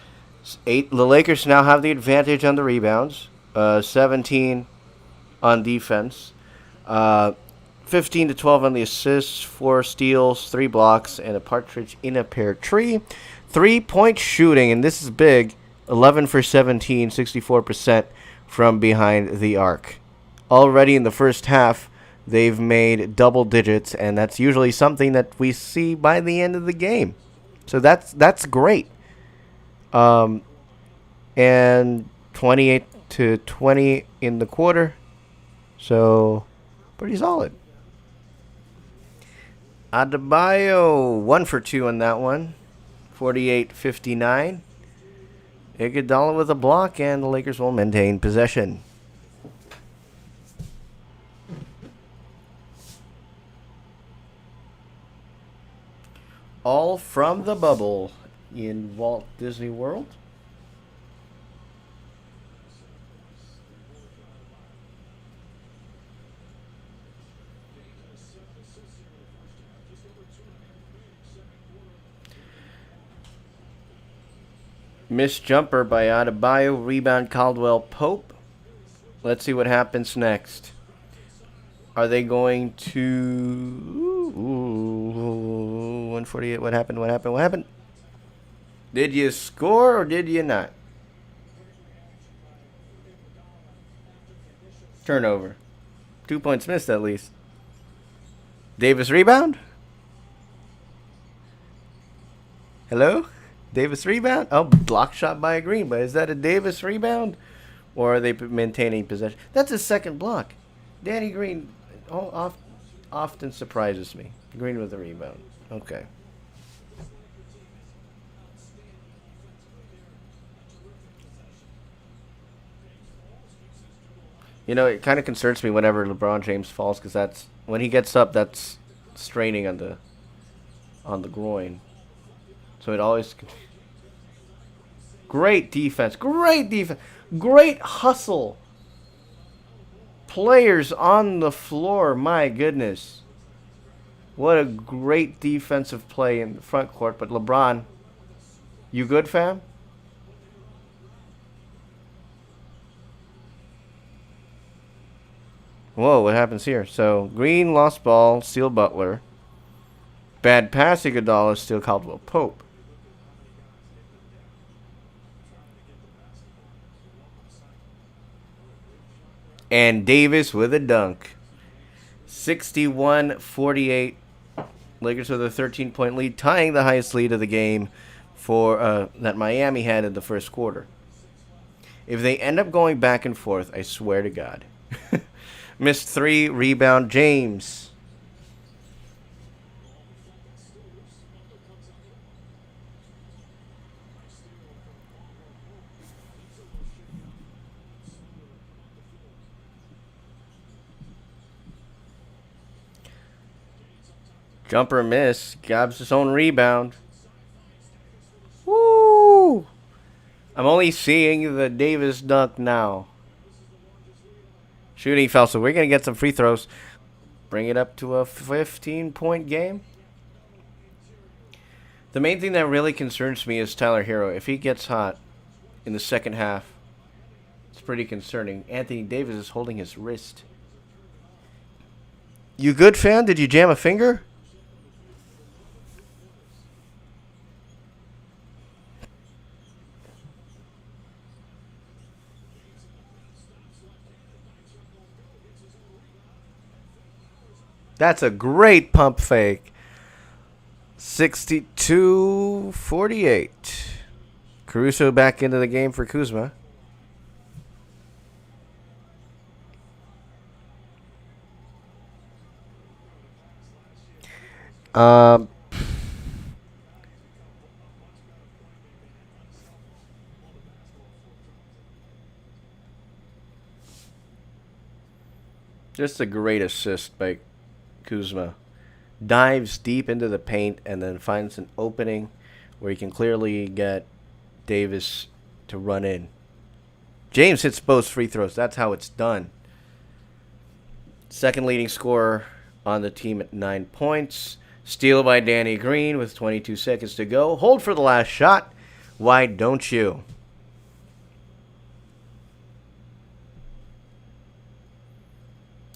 The Lakers now have the advantage on the rebounds. 17 on defense. 15 to 12 on the assists, 4 steals, 3 blocks, and a partridge in a pear tree. 3-point shooting, and this is big. 11 for 17, 64% from behind the arc. Already in the first half, they've made double digits, and that's usually something that we see by the end of the game. So that's great. And 28 to 20 in the quarter. So pretty solid. Adebayo, 1 for 2 on that one. 48-59. Iguodala with a block, and the Lakers will maintain possession. All from the bubble in Walt Disney World. Missed jumper by Adebayo. Rebound Caldwell Pope. Let's see what happens next. Are they going to... 148. What happened? Did you score or did you not? Turnover. 2 points missed at least. Davis rebound? Hello? Davis rebound? Oh, block shot by Green. But is that a Davis rebound? Or are they maintaining possession? That's his second block. Danny Green often surprises me. Green with a rebound. Okay. You know, it kind of concerns me whenever LeBron James falls, because that's when he gets up, that's straining on the groin. So it always... Great defense. Great hustle. Players on the floor. My goodness. What a great defensive play in the front court. But LeBron, you good, fam? Whoa, what happens here? So, Green lost ball, steal Butler. Bad pass, Iguodala, steal Caldwell Pope. And Davis with a dunk. 61-48. Lakers with a 13-point lead, tying the highest lead of the game for that Miami had in the first quarter. If they end up going back and forth, I swear to God. Missed 3, rebound James. Jumper miss. Grabs his own rebound. Woo! I'm only seeing the Davis dunk now. Shooting foul, so we're going to get some free throws. Bring it up to a 15-point game. The main thing that really concerns me is Tyler Hero. If he gets hot in the second half, it's pretty concerning. Anthony Davis is holding his wrist. You good, fan? Did you jam a finger? That's a great pump fake. 62-48. Caruso back into the game for Kuzma. Just a great assist by Kuzma. Dives deep into the paint and then finds an opening where he can clearly get Davis to run in. James hits both free throws. That's how it's done. Second leading scorer on the team at 9 points. Steal by Danny Green with 22 seconds to go. Hold for the last shot. Why don't you?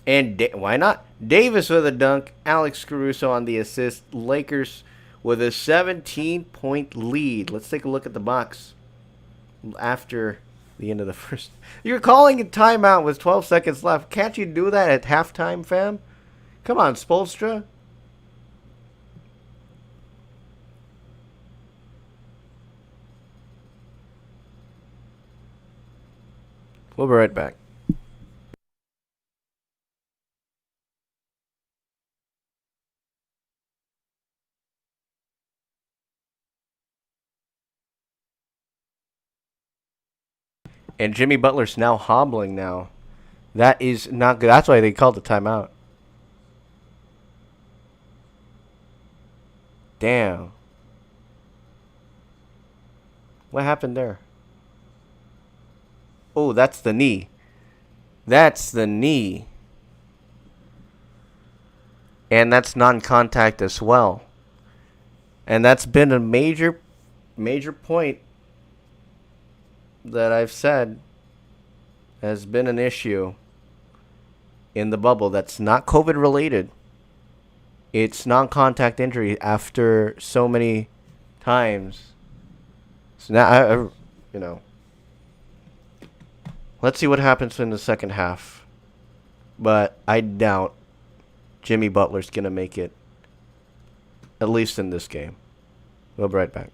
And why not? Davis with a dunk. Alex Caruso on the assist. Lakers with a 17-point lead. Let's take a look at the box after the end of the first. You're calling a timeout with 12 seconds left. Can't you do that at halftime, fam? Come on, Spolstra. We'll be right back. And Jimmy Butler's now hobbling now. That is not good. That's why they called the timeout. Damn. What happened there? Oh, that's the knee. That's the knee. And that's non-contact as well. And that's been a major point that I've said has been an issue in the bubble that's not COVID related. It's non-contact injury after so many times. So now you know, let's see what happens in the second half. But I doubt Jimmy Butler's gonna make it, at least in this game. We'll be right back.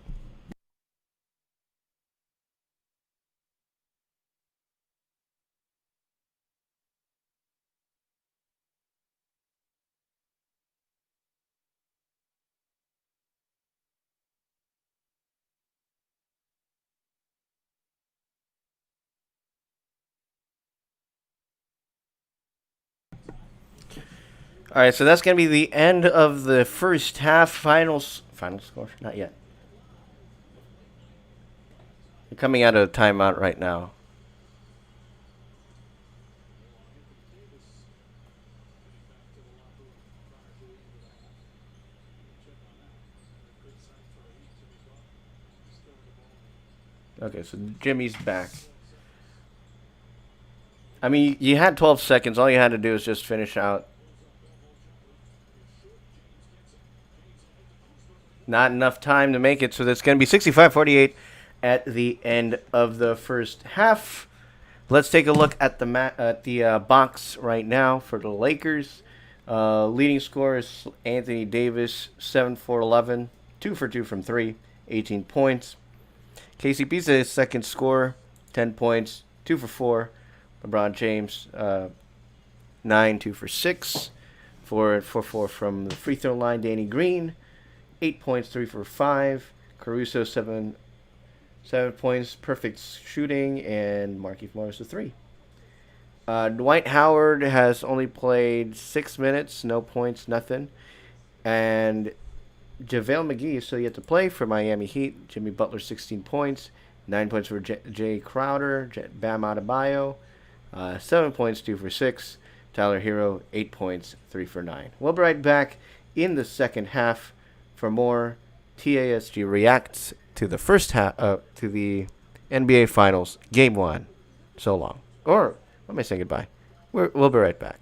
All right, so that's gonna be the end of the first half. Final score? Not yet. We're coming out of a timeout right now. Okay, so Jimmy's back. I mean, you had 12 seconds. All you had to do is just finish out. Not enough time to make it, so that's going to be 65-48 at the end of the first half. Let's take a look at the box right now for the Lakers. Leading scorer is Anthony Davis, 7 for 11, 2 for 2 from 3, 18 points. KCP's is second scorer, 10 points, 2 for 4. LeBron James, 9, 2 for 6, 4 for 4 from the free throw line. Danny Green, 8 points, 3 for 5. Caruso, 7 points, perfect shooting, and Markieff Morris with 3. Dwight Howard has only played 6 minutes, no points, nothing. And JaVale McGee is still yet to play for Miami Heat. Jimmy Butler, 16 points, 9 points for Jay Crowder, Bam Adebayo, 7 points, 2 for 6. Tyler Hero, 8 points, 3 for 9. We'll be right back in the second half for more TASG reacts to the first half, to the NBA Finals, Game 1. So long. Or, let me say goodbye. We'll be right back.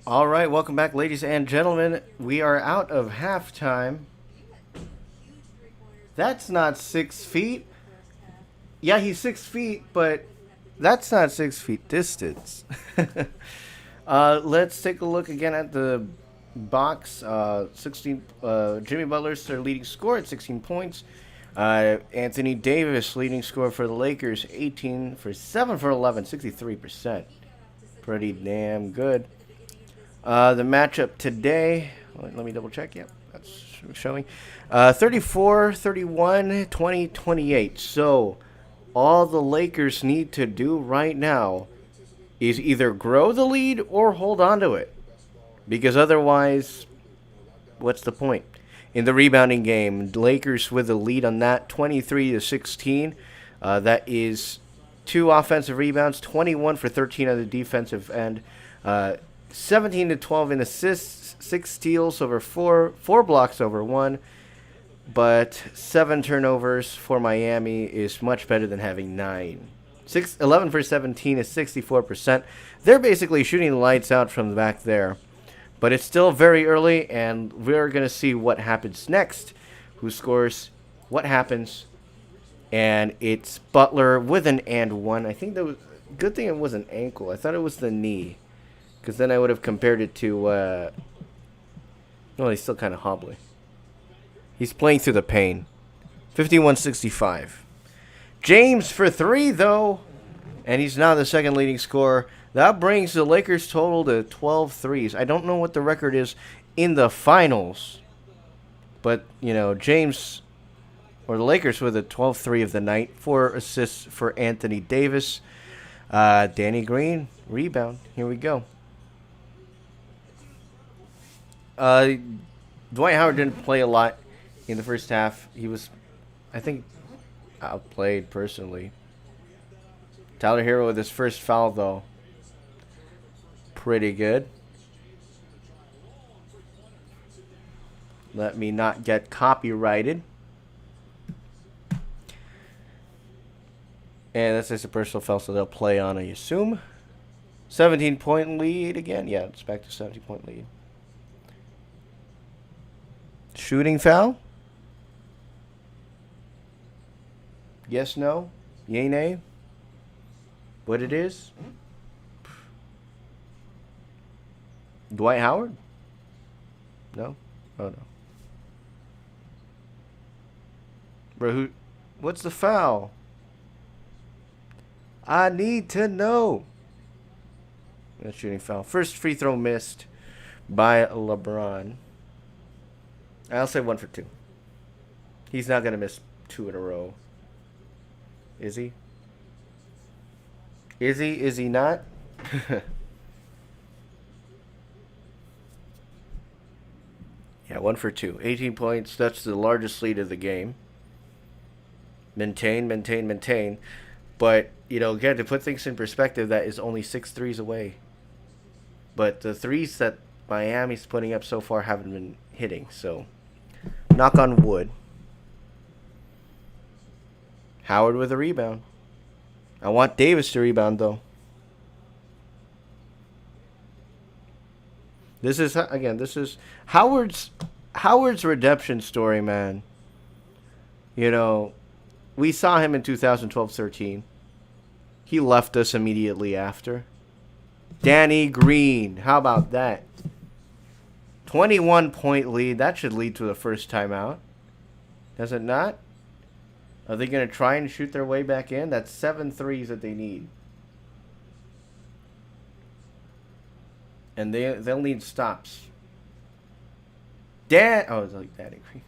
All right, welcome back, ladies and gentlemen. We are out of halftime. That's not 6 feet. Yeah, he's 6 feet, but that's not 6 feet distance. Let's take a look again at the box. 16. Jimmy Butler's their leading scorer at 16 points. Anthony Davis leading scorer for the Lakers, 18 for 7 for 11, 63%. Pretty damn good. The matchup today, let me double check. Yep, that's showing. 34, 31, 20, 28. So all the Lakers need to do right now is either grow the lead or hold on to it. Because otherwise, what's the point? In the rebounding game, Lakers with the lead on that, 23-16. That is 2 offensive rebounds, 21 for 13 on the defensive end. 17-12 in assists, 6 steals over 4 blocks over 1. But 7 turnovers for Miami is much better than having 9. 11 for 17 is 64%. They're basically shooting the lights out from the back there. But it's still very early, and we're going to see what happens next. Who scores, what happens. And it's Butler with an and one. I think that was good thing it was an ankle. I thought it was the knee. Because then I would have compared it to, well, he's still kind of hobbly. He's playing through the pain. 51-65. James for 3, though. And he's now the second leading scorer. That brings the Lakers total to 12 threes. I don't know what the record is in the finals. But, James, or the Lakers with a 12-3 of the night. 4 assists for Anthony Davis. Danny Green, rebound. Here we go. Dwight Howard didn't play a lot in the first half. He was, I think, outplayed personally. Tyler Hero with his first foul, though. Pretty good. Let me not get copyrighted. And that's just a personal foul, so they'll play on, I assume. 17-point lead again. Yeah, it's back to 17-point lead. Shooting foul? Yes, no? Yay, nay? What it is? Dwight Howard? No? Oh, no. Bro, what's the foul? I need to know. That's shooting foul. First free throw missed by LeBron. I'll say 1 for 2. He's not going to miss 2 in a row. Is he? Is he? Is he not? Yeah, 1 for 2. 18 points. That's the largest lead of the game. Maintain. But, again, to put things in perspective, that is only 6 threes away. But the threes that Miami's putting up so far haven't been hitting. So, knock on wood. Howard with a rebound. I want Davis to rebound, though. This is Howard's redemption story, man. We saw him in 2012-13. He left us immediately after. Danny Green, how about that? 21-point lead. That should lead to the first timeout. Does it not? Are they going to try and shoot their way back in? That's 7 threes that they need. And they'll need stops. It's like Danny Green.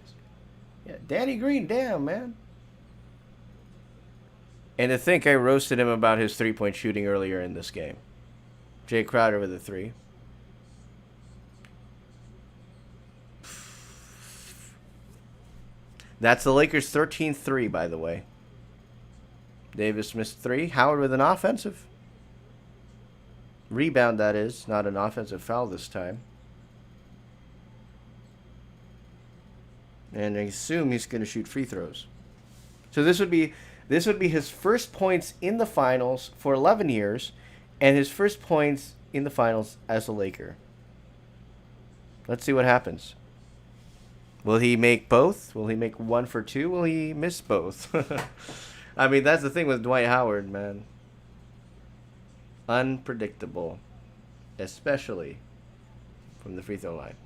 Yeah, Danny Green, damn, man. And to think I roasted him about his 3-point shooting earlier in this game. Jay Crowder with a 3. That's the Lakers' 13th 3, by the way. Davis missed 3. Howard with an offensive rebound, that is. Not an offensive foul this time. And I assume he's going to shoot free throws. So this would be his first points in the finals for 11 years, and his first points in the finals as a Laker. Let's see what happens. Will he make both? Will he make one for two? Will he miss both? I mean, that's the thing with Dwight Howard, man. Unpredictable. Especially from the free throw line.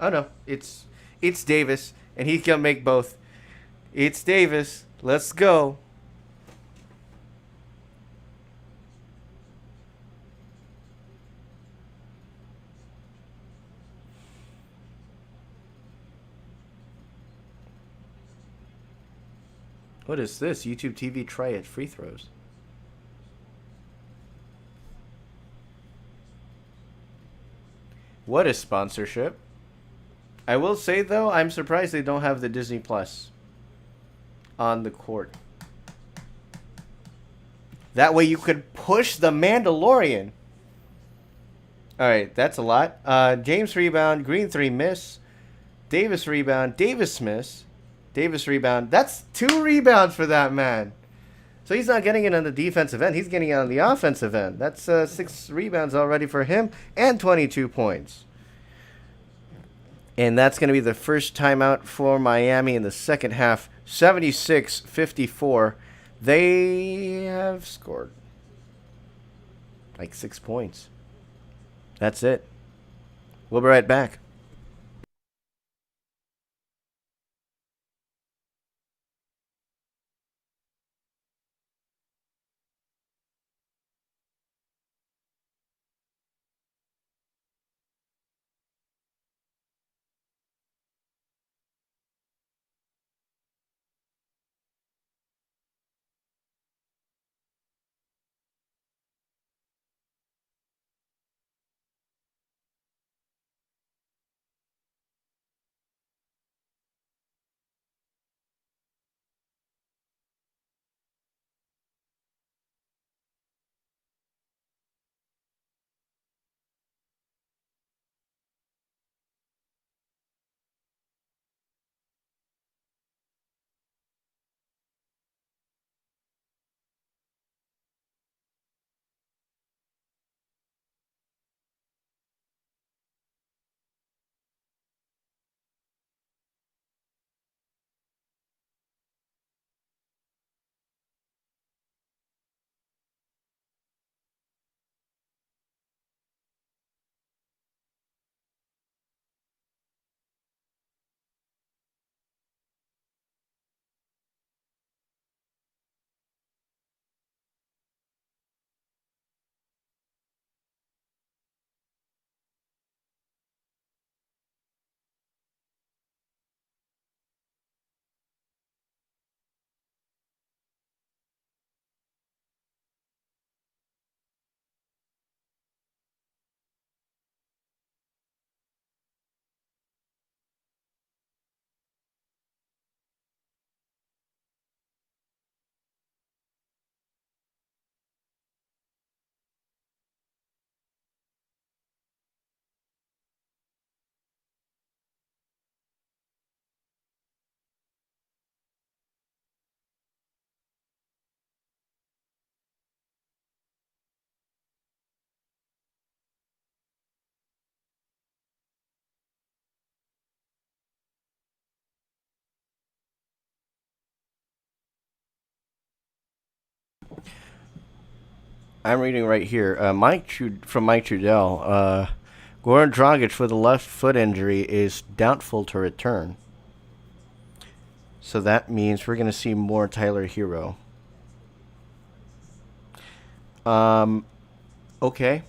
Oh no, it's Davis, and he's gonna make both. It's Davis. Let's go. What is this? YouTube TV try at free throws. What is sponsorship? I will say though, I'm surprised they don't have the Disney Plus on the court. That way you could push the Mandalorian. Alright, that's a lot. James rebound, Green 3 miss. Davis rebound, Davis miss. Davis rebound. That's 2 rebounds for that man. So he's not getting it on the defensive end. He's getting it on the offensive end. That's 6 rebounds already for him and 22 points. And that's going to be the first timeout for Miami in the second half. 76-54. They have scored like 6 points. That's it. We'll be right back. I'm reading right here. From Mike Trudell. Goran Dragic with a left foot injury is doubtful to return. So that means we're going to see more Tyler Hero. Okay.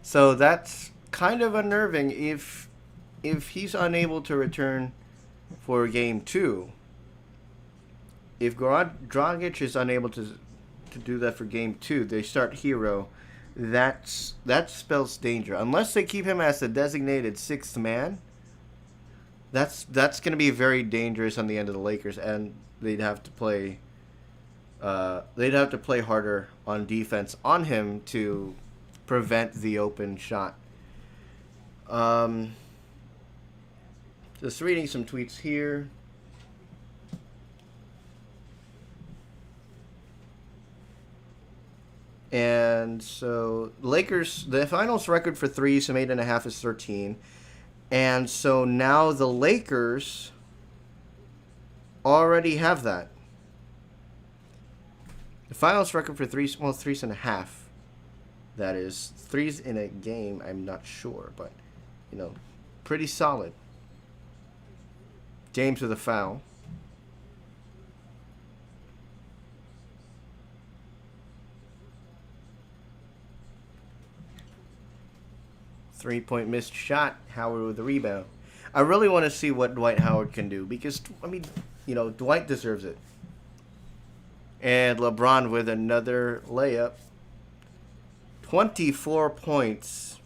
So that's kind of unnerving if he's unable to return for game 2. If Goran Dragic is unable to do that for game 2, they start Hero. That spells danger. Unless they keep him as the designated 6th man, that's going to be very dangerous on the end of the Lakers, and they'd have to play harder on defense on him to prevent the open shot. Just reading some tweets here. And so Lakers, the finals record for threes from 8.5 is 13. And so now the Lakers already have that. The finals record for threes, well, 3.5. That is threes in a game. I'm not sure, but you know, pretty solid. James with a foul. Three-point missed shot. Howard with the rebound. I really want to see what Dwight Howard can do because I mean, Dwight deserves it. And LeBron with another layup. 24 points.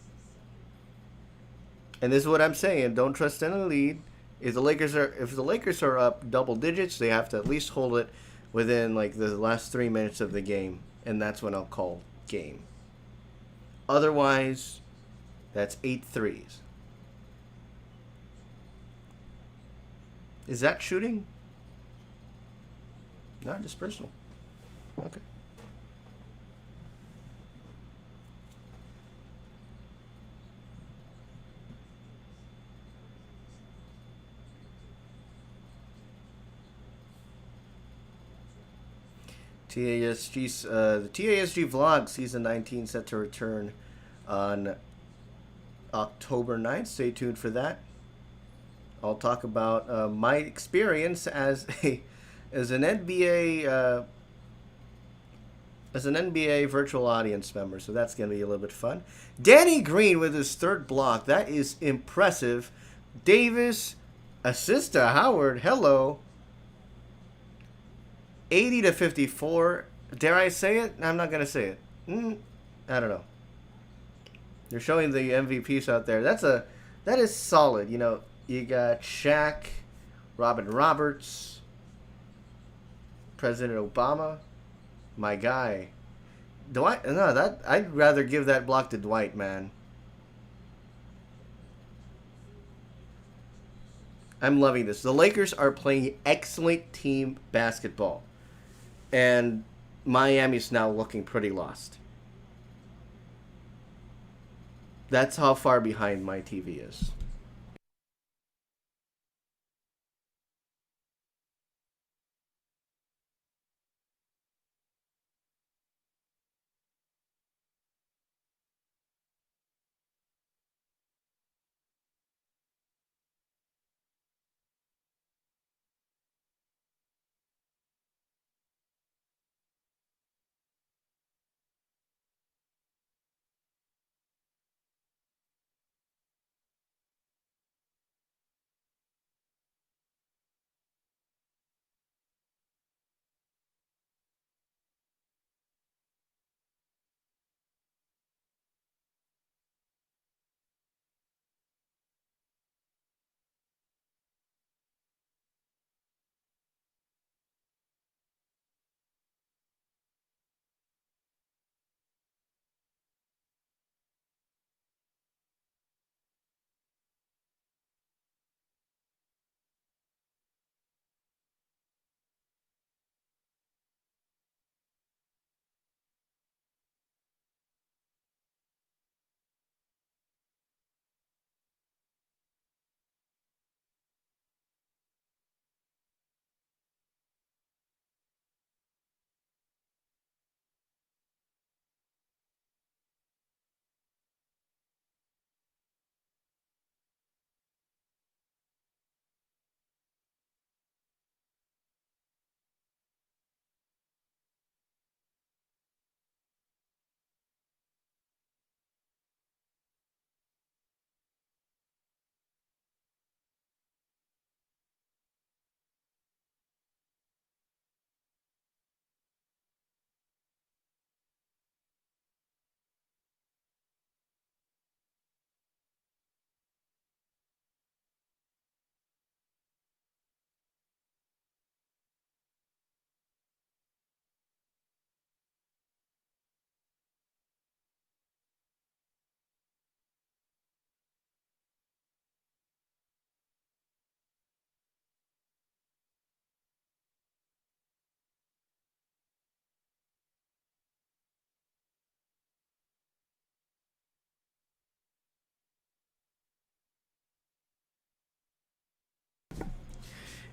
And this is what I'm saying. Don't trust in a lead. If the Lakers are up double digits, they have to at least hold it within like the last 3 minutes of the game, and that's when I'll call game. Otherwise, that's 8 threes. Is that shooting? Not just personal. Okay. The TASG vlog season 19 set to return on October 9th. Stay tuned for that. I'll talk about my experience as an NBA virtual audience member. So that's going to be a little bit fun. Danny Green with his third block. That is impressive. Davis assist to Howard. Hello. 80-54. Dare I say it? I'm not going to say it. I don't know. They're showing the MVPs out there. That is solid. You got Shaq, Robin Roberts, President Obama, my guy. Dwight. No, that I'd rather give that block to Dwight, man. I'm loving this. The Lakers are playing excellent team basketball, and Miami's now looking pretty lost. That's how far behind my TV is.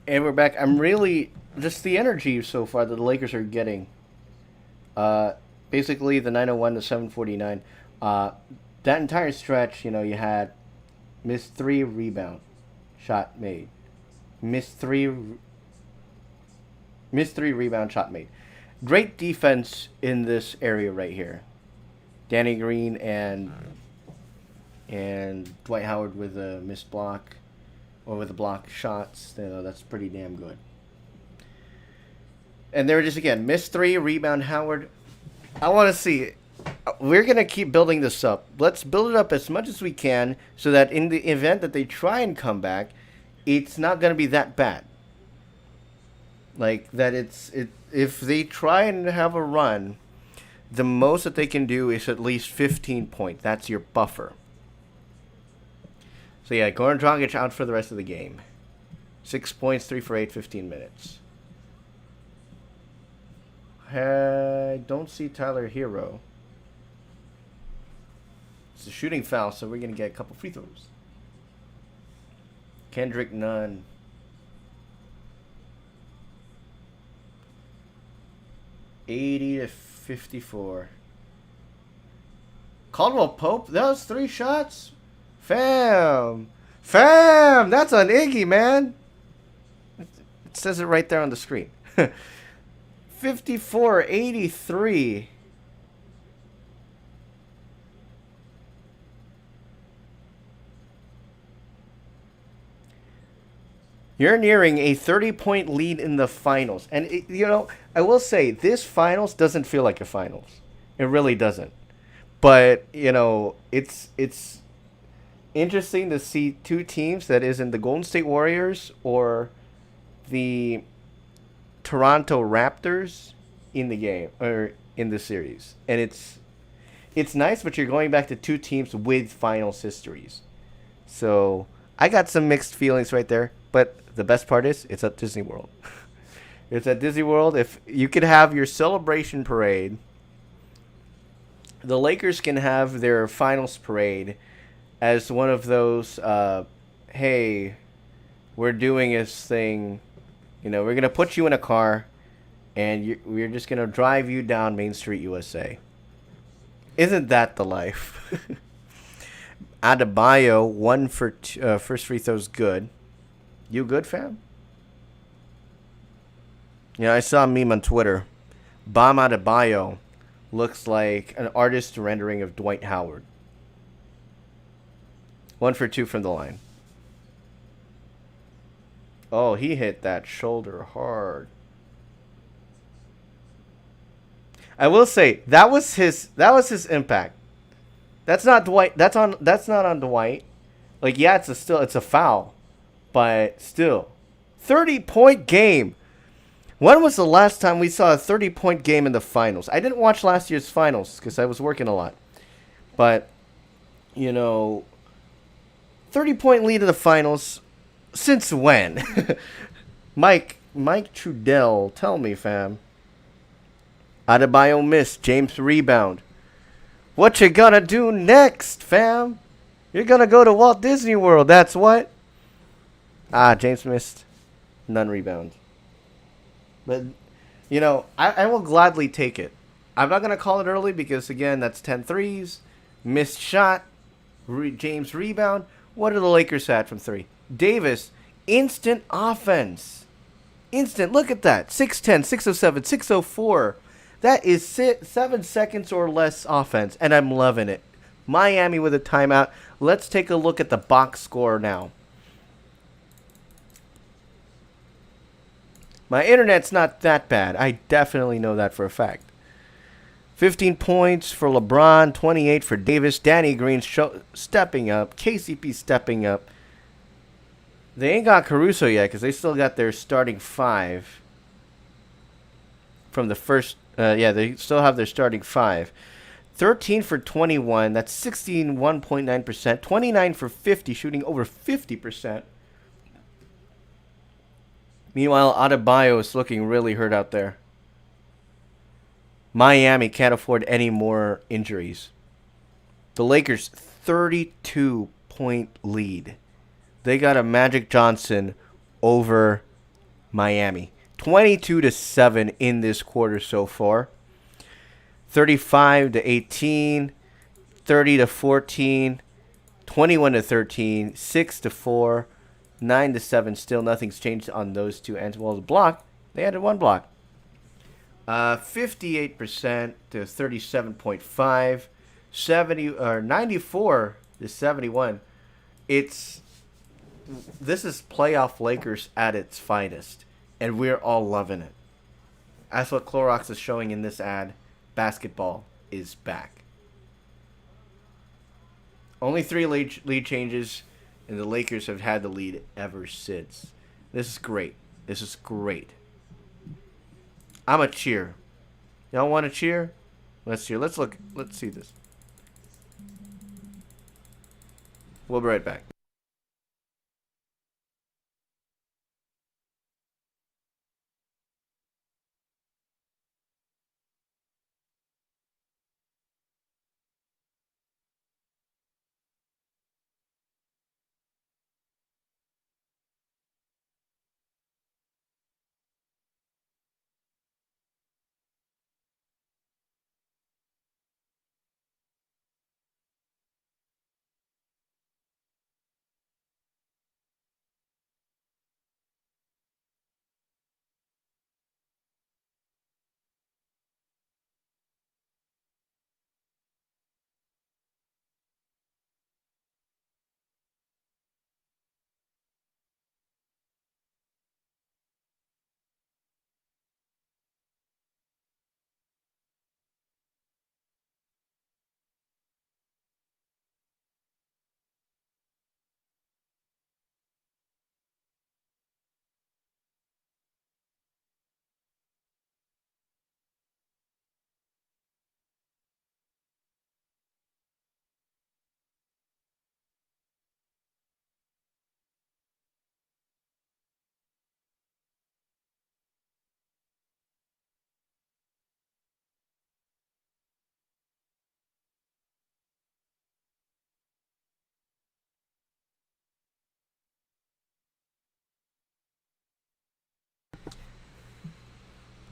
And we're back. I'm really just the energy so far that the Lakers are getting. Uh, Basically the 901 to 749. That entire stretch, you had missed three rebound shot made, missed three missed three rebound shot made. Great defense in this area right here. Danny Green and Dwight Howard with a missed block or with the block shots. That's pretty damn good. And there it is again. Missed three, rebound Howard. I want to see. We're going to keep building this up. Let's build it up as much as we can so that in the event that they try and come back, it's not going to be that bad. Like, that if they try and have a run, the most that they can do is at least 15 points. That's your buffer. So, yeah, Goran Dragic out for the rest of the game. 6 points, 3 for 8, 15 minutes. I don't see Tyler Hero. It's a shooting foul, so we're going to get a couple free throws. Kendrick Nunn. $80 to 54. Caldwell Pope, that was 3 shots? Fam, that's on Iggy, man. It says it right there on the screen. 54-83. You're nearing a 30-point lead in the finals. And, I will say, this finals doesn't feel like a finals. It really doesn't. But, it's interesting to see two teams that isn't the Golden State Warriors or the Toronto Raptors in the game or in the series. And it's nice, but you're going back to two teams with finals histories. So I got some mixed feelings right there, but the best part is it's at Disney World. It's at Disney World. If you could have your celebration parade, the Lakers can have their finals parade as one of those, hey, we're doing this thing. We're going to put you in a car, and we're just going to drive you down Main Street, USA. Isn't that the life? Adebayo, 1 for first free throw's good. You good, fam? I saw a meme on Twitter. Bam Adebayo looks like an artist rendering of Dwight Howard. 1 for 2 from the line. Oh, he hit that shoulder hard. I will say that was his impact. That's not Dwight. That's not on Dwight. Like, yeah, it's a foul, but still, 30-point game. When was the last time we saw a 30-point game in the finals? I didn't watch last year's finals because I was working a lot, but 30-point lead in the finals. Since when? Mike Trudell, tell me, fam. Adebayo missed. James rebound. What you gonna do next, fam? You're gonna go to Walt Disney World, that's what? James missed. None rebound. But, I will gladly take it. I'm not gonna call it early because, again, that's 10 threes. Missed shot. James rebound. What do the Lakers had from 3? Davis, instant offense. Instant. Look at that. 6'10", 6'07", 6'04". That is 7 seconds or less offense, and I'm loving it. Miami with a timeout. Let's take a look at the box score now. My internet's not that bad. I definitely know that for a fact. 15 points for LeBron, 28 for Davis. Danny Green stepping up. KCP stepping up. They ain't got Caruso yet because they still got their starting 5 from the first. They still have their starting 5. 13 for 21. That's 61.9%. 29 for 50, shooting over 50%. Meanwhile, Adebayo is looking really hurt out there. Miami can't afford any more injuries. The Lakers, 32-point lead. They got a Magic Johnson over Miami. 22-7 in this quarter so far. 35-18, 30-14, 21-13, 6-4, 9-7. Still nothing's changed on those two ends. Well, the block, they added one block. 58% to 37.5, 70 or 94-71. This is playoff Lakers at its finest, and we're all loving it. That's what Clorox is showing in this ad. Basketball is back. Only 3 lead changes, and the Lakers have had the lead ever since. This is great. This is great. I'm a cheer. Y'all want to cheer? Let's cheer. Let's look. Let's see this. We'll be right back.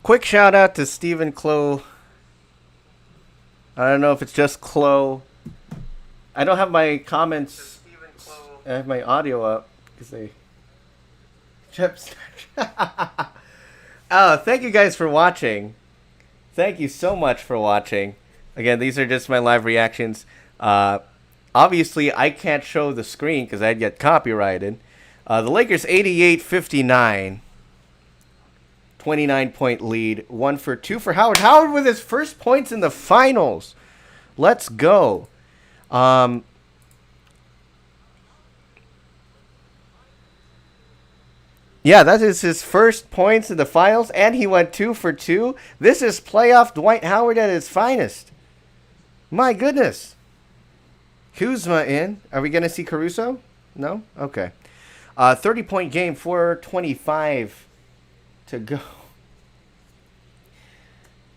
Quick shout out to Stephen Clow. I don't know if it's just Clow. I don't have my comments. I have my audio up because they. Chips. Oh, thank you guys for watching. Thank you so much for watching. Again, these are just my live reactions. Obviously, I can't show the screen because I'd get copyrighted. The Lakers 88-59. 29-point lead. 1 for 2 for Howard. Howard with his first points in the finals. Let's go. Yeah, that is his first points in the finals, and he went 2 for 2. This is playoff Dwight Howard at his finest. My goodness. Kuzma in. Are we going to see Caruso? No? Okay. 30-point game, 4:25 to go.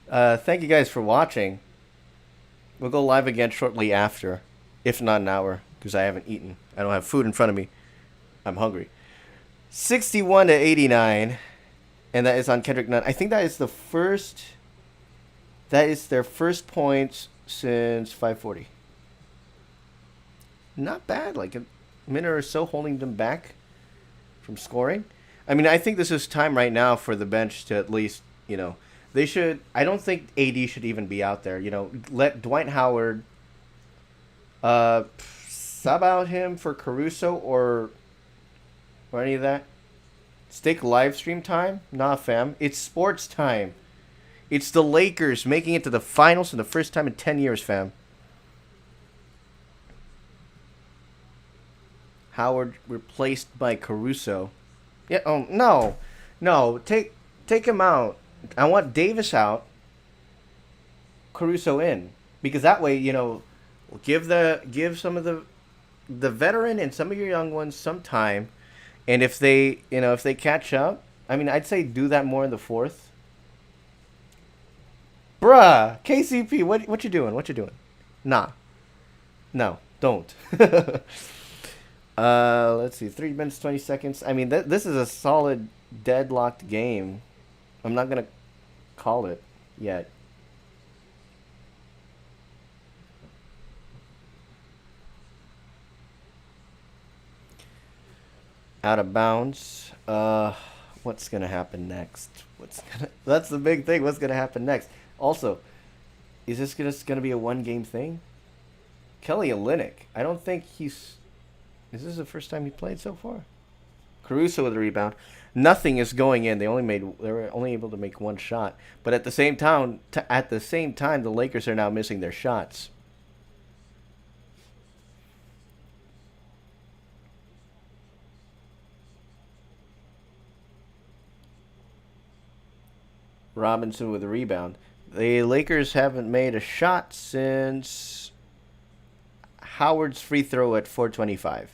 Thank you guys for watching. We'll go live again shortly after, if not an hour, because I haven't eaten. I don't have food in front of me. I'm hungry. 61-89, and that is on Kendrick Nunn. I think that is the first. That is their first points since 5:40. Not bad. Like a minute or so holding them back from scoring. I mean, I think this is time right now for the bench to at least, they should. I don't think AD should even be out there. Let Dwight Howard sub out him for Caruso or any of that. Stick live stream time? Nah, fam. It's sports time. It's the Lakers making it to the finals for the first time in 10 years, fam. Howard replaced by Caruso. Yeah. Oh no. Take him out. I want Davis out. Caruso in, because that way give some of the veteran and some of your young ones some time, and if they catch up, I mean, I'd say do that more in the fourth. Bruh, KCP, what you doing? What you doing? Nah. No, don't. Let's see, 3 minutes 20 seconds. I mean, this is a solid deadlocked game. I'm not gonna call it yet. Out of bounds. What's gonna happen next? What's gonna? That's the big thing. What's gonna happen next? Also, is this just gonna be a one-game thing? Kelly Olynyk. I don't think he's. Is this the first time he played so far? Caruso with a rebound. Nothing is going in. They were only able to make one shot. But at the same time, the Lakers are now missing their shots. Robinson with a rebound. The Lakers haven't made a shot since Howard's free throw at 4:25.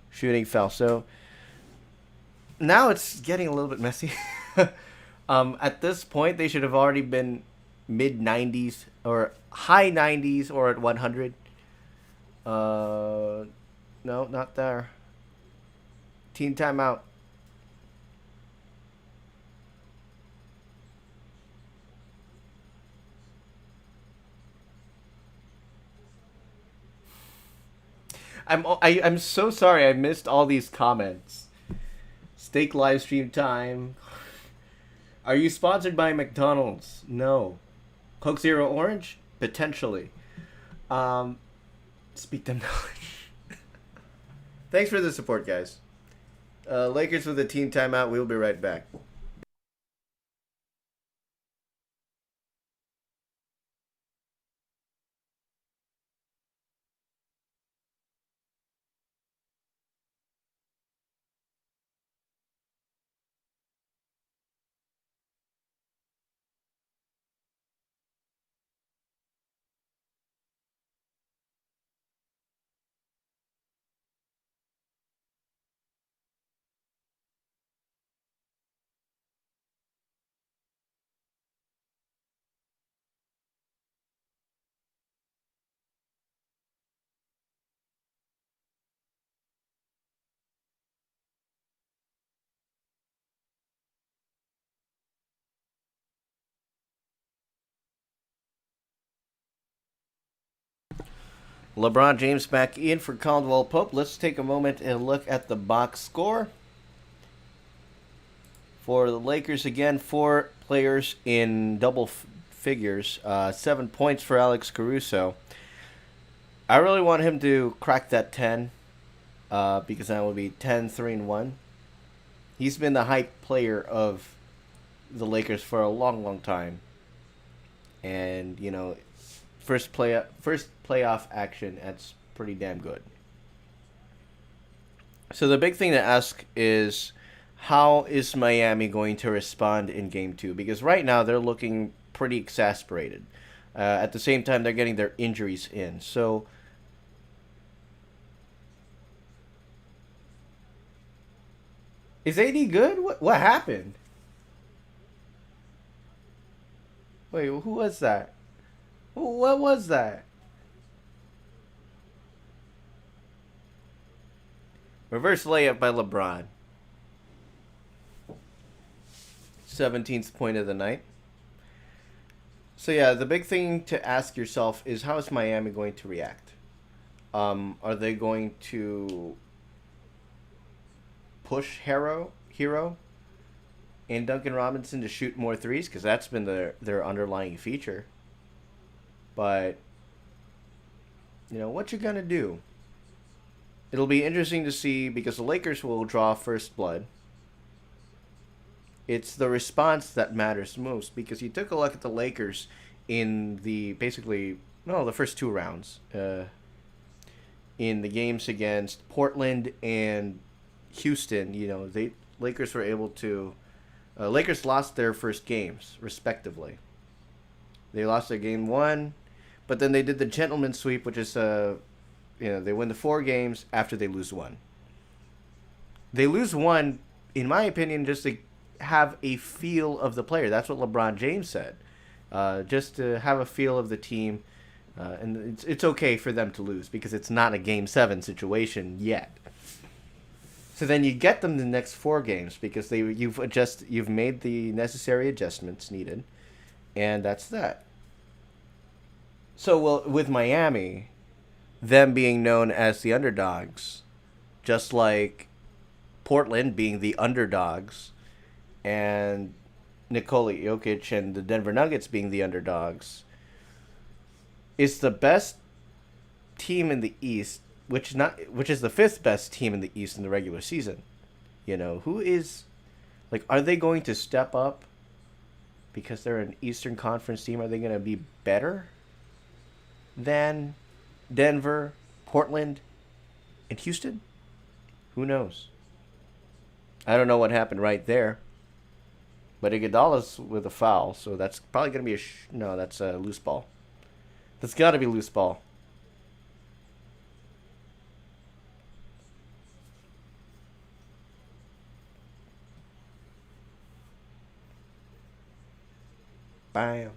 Shooting foul. So now it's getting a little bit messy. At this point, they should have already been mid 90s or high 90s or at 100. No, not there. Team timeout. I'm so sorry I missed all these comments. Steak live stream time. Are you sponsored by McDonald's? No. Coke Zero Orange? Potentially. Speak them knowledge. Thanks for the support, guys. Lakers with a team timeout. We'll be right back. LeBron James back in for Caldwell Pope. Let's take a moment and look at the box score. For the Lakers, again, 4 players in double figures. 7 points for Alex Caruso. I really want him to crack that 10 because that would be 10, 3, and 1. He's been the hype player of the Lakers for a long, long time. And, first playoff action, that's pretty damn good. So the big thing to ask is, how is Miami going to respond in Game 2? Because right now they're looking pretty exasperated. At the same time, they're getting their injuries in. So is AD good? What happened? Wait, who was that? What was that? Reverse layup by LeBron. 17th point of the night. So yeah, the big thing to ask yourself is, how is Miami going to react? Are they going to push Hero and Duncan Robinson to shoot more threes? Because that's been their underlying feature. But, what you're going to do? It'll be interesting to see, because the Lakers will draw first blood. It's the response that matters most, because you took a look at the Lakers in the first 2 rounds. In the games against Portland and Houston, Lakers were able to. Lakers lost their first games respectively. They lost their game 1, but then they did the gentleman sweep, which is they win the 4 games after they lose 1. They lose 1, in my opinion, just to have a feel of the player. That's what LeBron James said. Just to have a feel of the team, And it's okay for them to lose because it's not a game seven situation yet. So then you get them the next four games because you've made the necessary adjustments needed, and that's that. So well with Miami, them being known as the underdogs, just like Portland being the underdogs, and Nikola Jokic and the Denver Nuggets being the underdogs, is the best team in the East, which is the fifth best team in the East in the regular season. You know, who is like are they going to step up because they're an Eastern Conference team? Are they going to be better than Denver, Portland, and Houston? Who knows? I don't know what happened right there. But Iguodala's with a foul, so that's probably going to be no, that's a loose ball. That's got to be loose ball. Bam.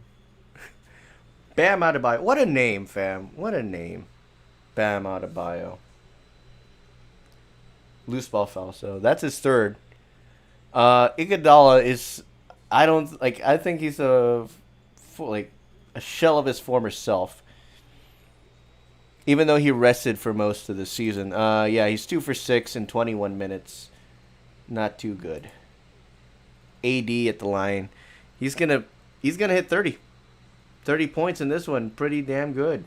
Bam Adebayo. What a name, fam. What a name. Bam Adebayo. Loose ball foul, so that's his third. Iguodala is, I don't like. I think he's like a shell of his former self. Even though he rested for most of the season. Yeah, he's 2 for 6 in 21 minutes. Not too good. AD at the line. He's gonna he's gonna hit 30. 30 points in this one. Pretty damn good.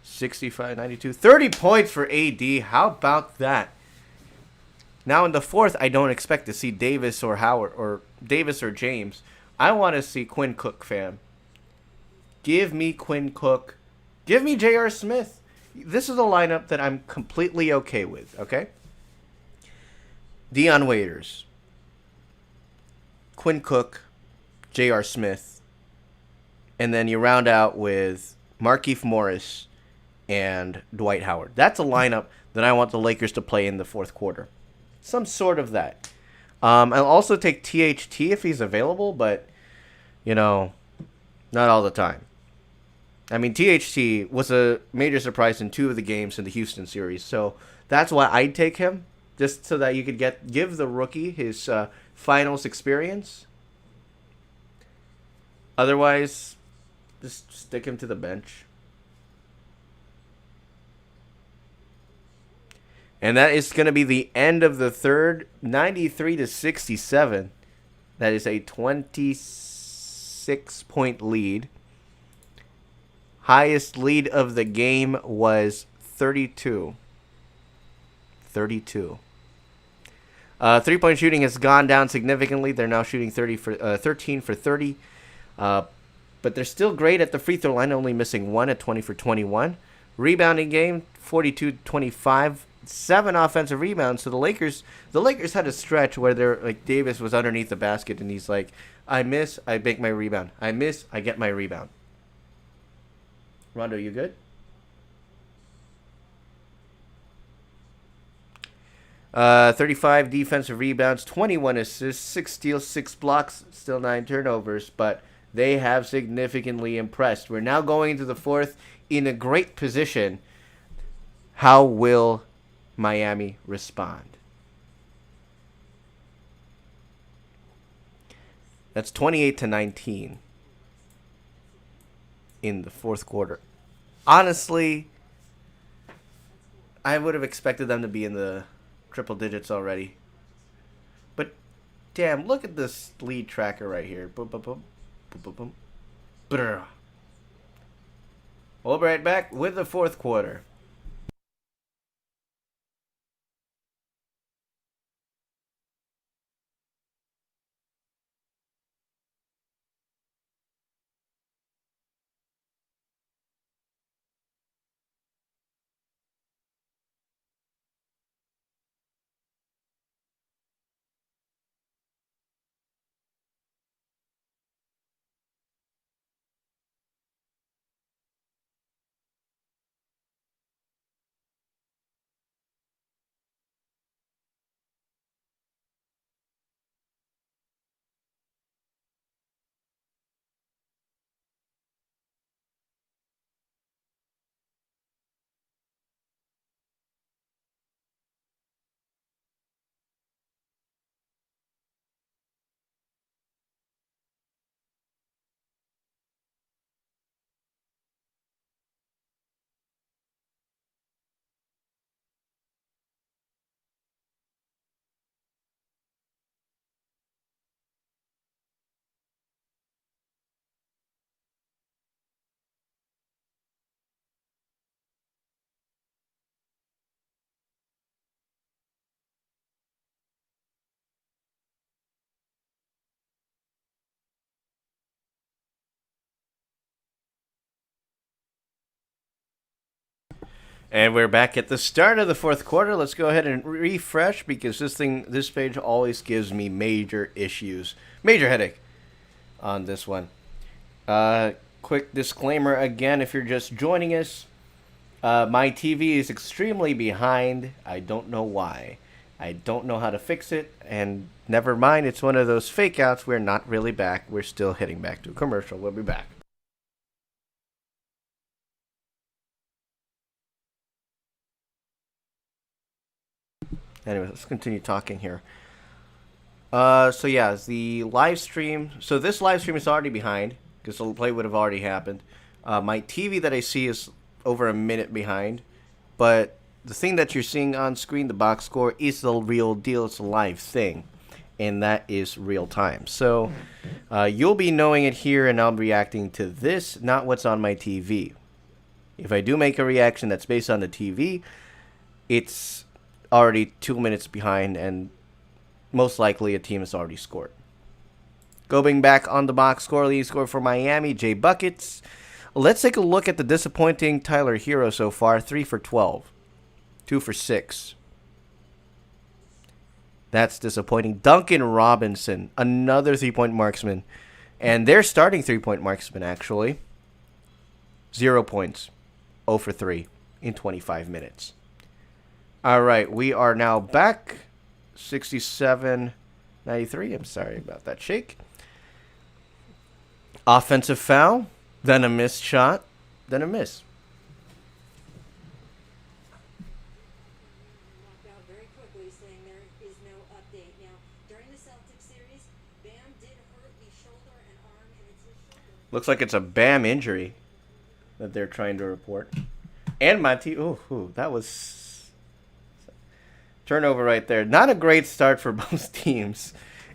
65-92. 30 points for AD. How about that? Now in the fourth, I don't expect to see Davis or Howard or Davis or James. I want to see Quinn Cook, fam. Give me Quinn Cook. Give me J.R. Smith. This is a lineup that I'm completely okay with, okay? Dion Waiters, Quinn Cook, J.R. Smith, and then you round out with Markieff Morris and Dwight Howard. That's a lineup that I want the Lakers to play in the fourth quarter. Some sort of that. I'll also take THT if he's available, but, you know, not all the time. I mean, THT was a major surprise in two of the games in the Houston series, so that's why I'd take him, just so that you could give the rookie his finals experience. Otherwise, just stick him to the bench. And that is going to be the end of the third, 93-67. That is a 26-point lead. Highest lead of the game was 32. 32. Three-point shooting has gone down significantly. They're now shooting 13 for 30. But they're still great at the free throw line, only missing one at 20 for 21. Rebounding game, 42-25. 7 offensive rebounds. So the Lakers had a stretch where they're like Davis was underneath the basket and he's like, I miss, I make my rebound. I miss, I get my rebound. Rondo, you good? 35 defensive rebounds, 21 assists, 6 steals, 6 blocks, still 9 turnovers, but they have significantly impressed. We're now going into the fourth in a great position. How will Miami respond? That's 28-19 in the fourth quarter. Honestly, I would have expected them to be in the triple digits already. But damn, look at this lead tracker right here. Boom, boom, boom, boom, boom, boom. Brr. We'll be right back with the fourth quarter. And we're back at the start of the fourth quarter. Let's go ahead and refresh because this page always gives me major issues, major headache on this one. Quick disclaimer again, if you're just joining us, my TV is extremely behind. I don't know why. I don't know how to fix it, and never mind, it's one of those fake outs. We're not really back. We're still heading back to a commercial. We'll be back. Anyway, let's continue talking here. So yeah, the live stream. So this live stream is already behind because the play would have already happened. My TV that I see is over a minute behind, but the thing that you're seeing on screen, the box score, is the real deal. It's a live thing, and that is real time. So you'll be knowing it here, and I'll be reacting to this, not what's on my TV. If I do make a reaction that's based on the TV, it's already 2 minutes behind, and most likely a team has already scored. Going back on the box score, lead score for Miami, Jay Buckets. Let's take a look at the disappointing Tyler Hero so far. 3 for 12. 2 for 6. That's disappointing. Duncan Robinson, another 3-point marksman. And their starting 3-point marksman, actually. 0 points. 0 for 3 in 25 minutes. All right, we are now back. 67-93. I'm sorry about that shake. Offensive foul, then a missed shot, then a miss. Very quickly, saying there is no update. Now, during the Celtics series, Bam did hurt the shoulder and arm, and it's his shoulder. Looks like it's a Bam injury that they're trying to report. And Mati, that was turnover right there. Not a great start for both teams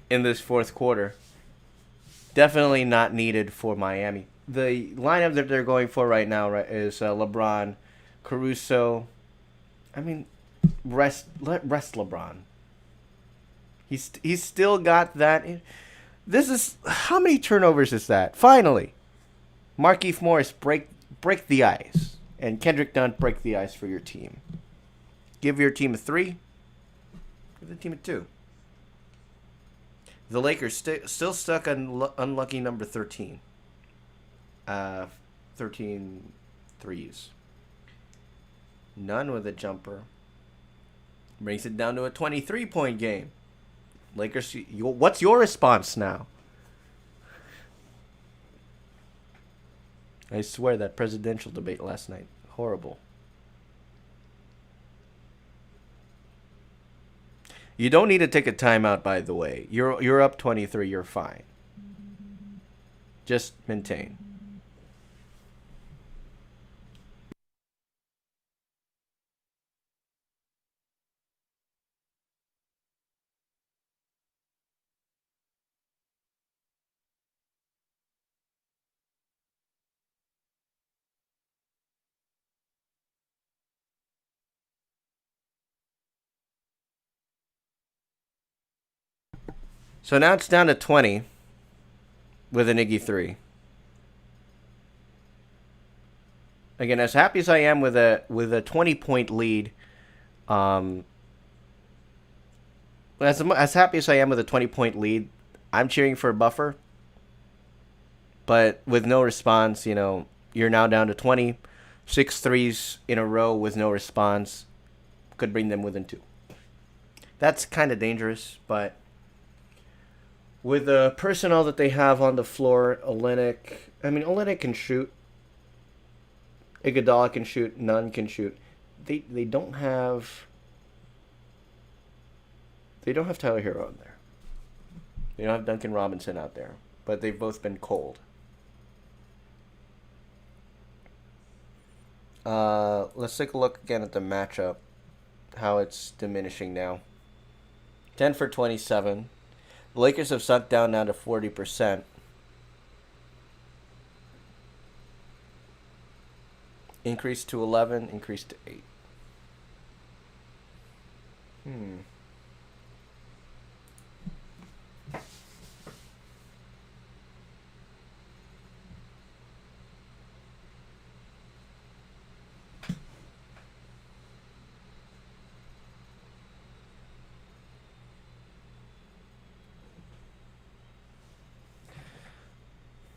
in this fourth quarter. Definitely not needed for Miami. The lineup that they're going for right now is LeBron, Caruso. I mean, rest LeBron. He's still got that. This is, how many turnovers is that? Finally, Markieff Morris break the ice, and Kendrick Nunn break the ice for your team. Give your team a 3. Give the team a 2. The Lakers still stuck on unlucky number 13. 13 threes. None with a jumper. Brings it down to a 23-point game. Lakers, what's your response now? I swear that presidential debate last night, horrible. You don't need to take a timeout, by the way. You're up 23. You're fine. Just maintain. So now it's down to 20 with an Iggy 3. Again, as happy as I am with a 20-point lead, as happy as I am with a 20-point lead, I'm cheering for a buffer. But with no response, you're now down to 20. 6 threes in a row with no response could bring them within 2. That's kind of dangerous, but with the personnel that they have on the floor, Olenek can shoot. Iguodala can shoot. Nunn can shoot. They don't have Tyler Hero on there. They don't have Duncan Robinson out there, but they've both been cold. Let's take a look again at the matchup, how it's diminishing now. 10 for 27. The Lakers have sunk down now to 40%. Increased to 11, increased to 8.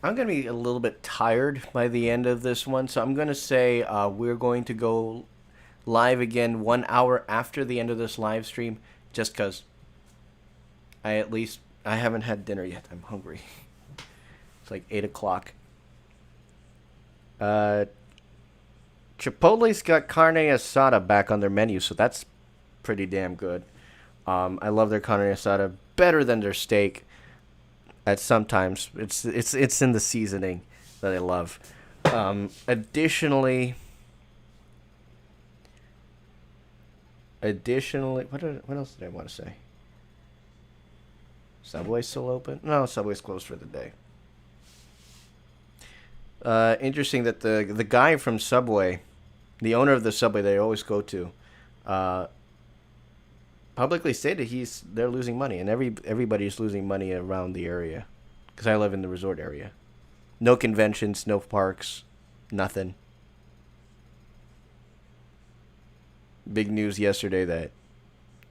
I'm going to be a little bit tired by the end of this one, so I'm going to say we're going to go live again 1 hour after the end of this live stream, just because I haven't had dinner yet. I'm hungry. It's like 8 o'clock. Chipotle's got carne asada back on their menu, so that's pretty damn good. I love their carne asada better than their steak. At sometimes it's in the seasoning that I love. Additionally, what else did I want to say? Subway's still open? No, Subway's closed for the day. Interesting that the guy from Subway, the owner of the Subway they always go to, publicly stated they're losing money, and everybody's losing money around the area, because I live in the resort area. No conventions, no parks, nothing. Big news yesterday that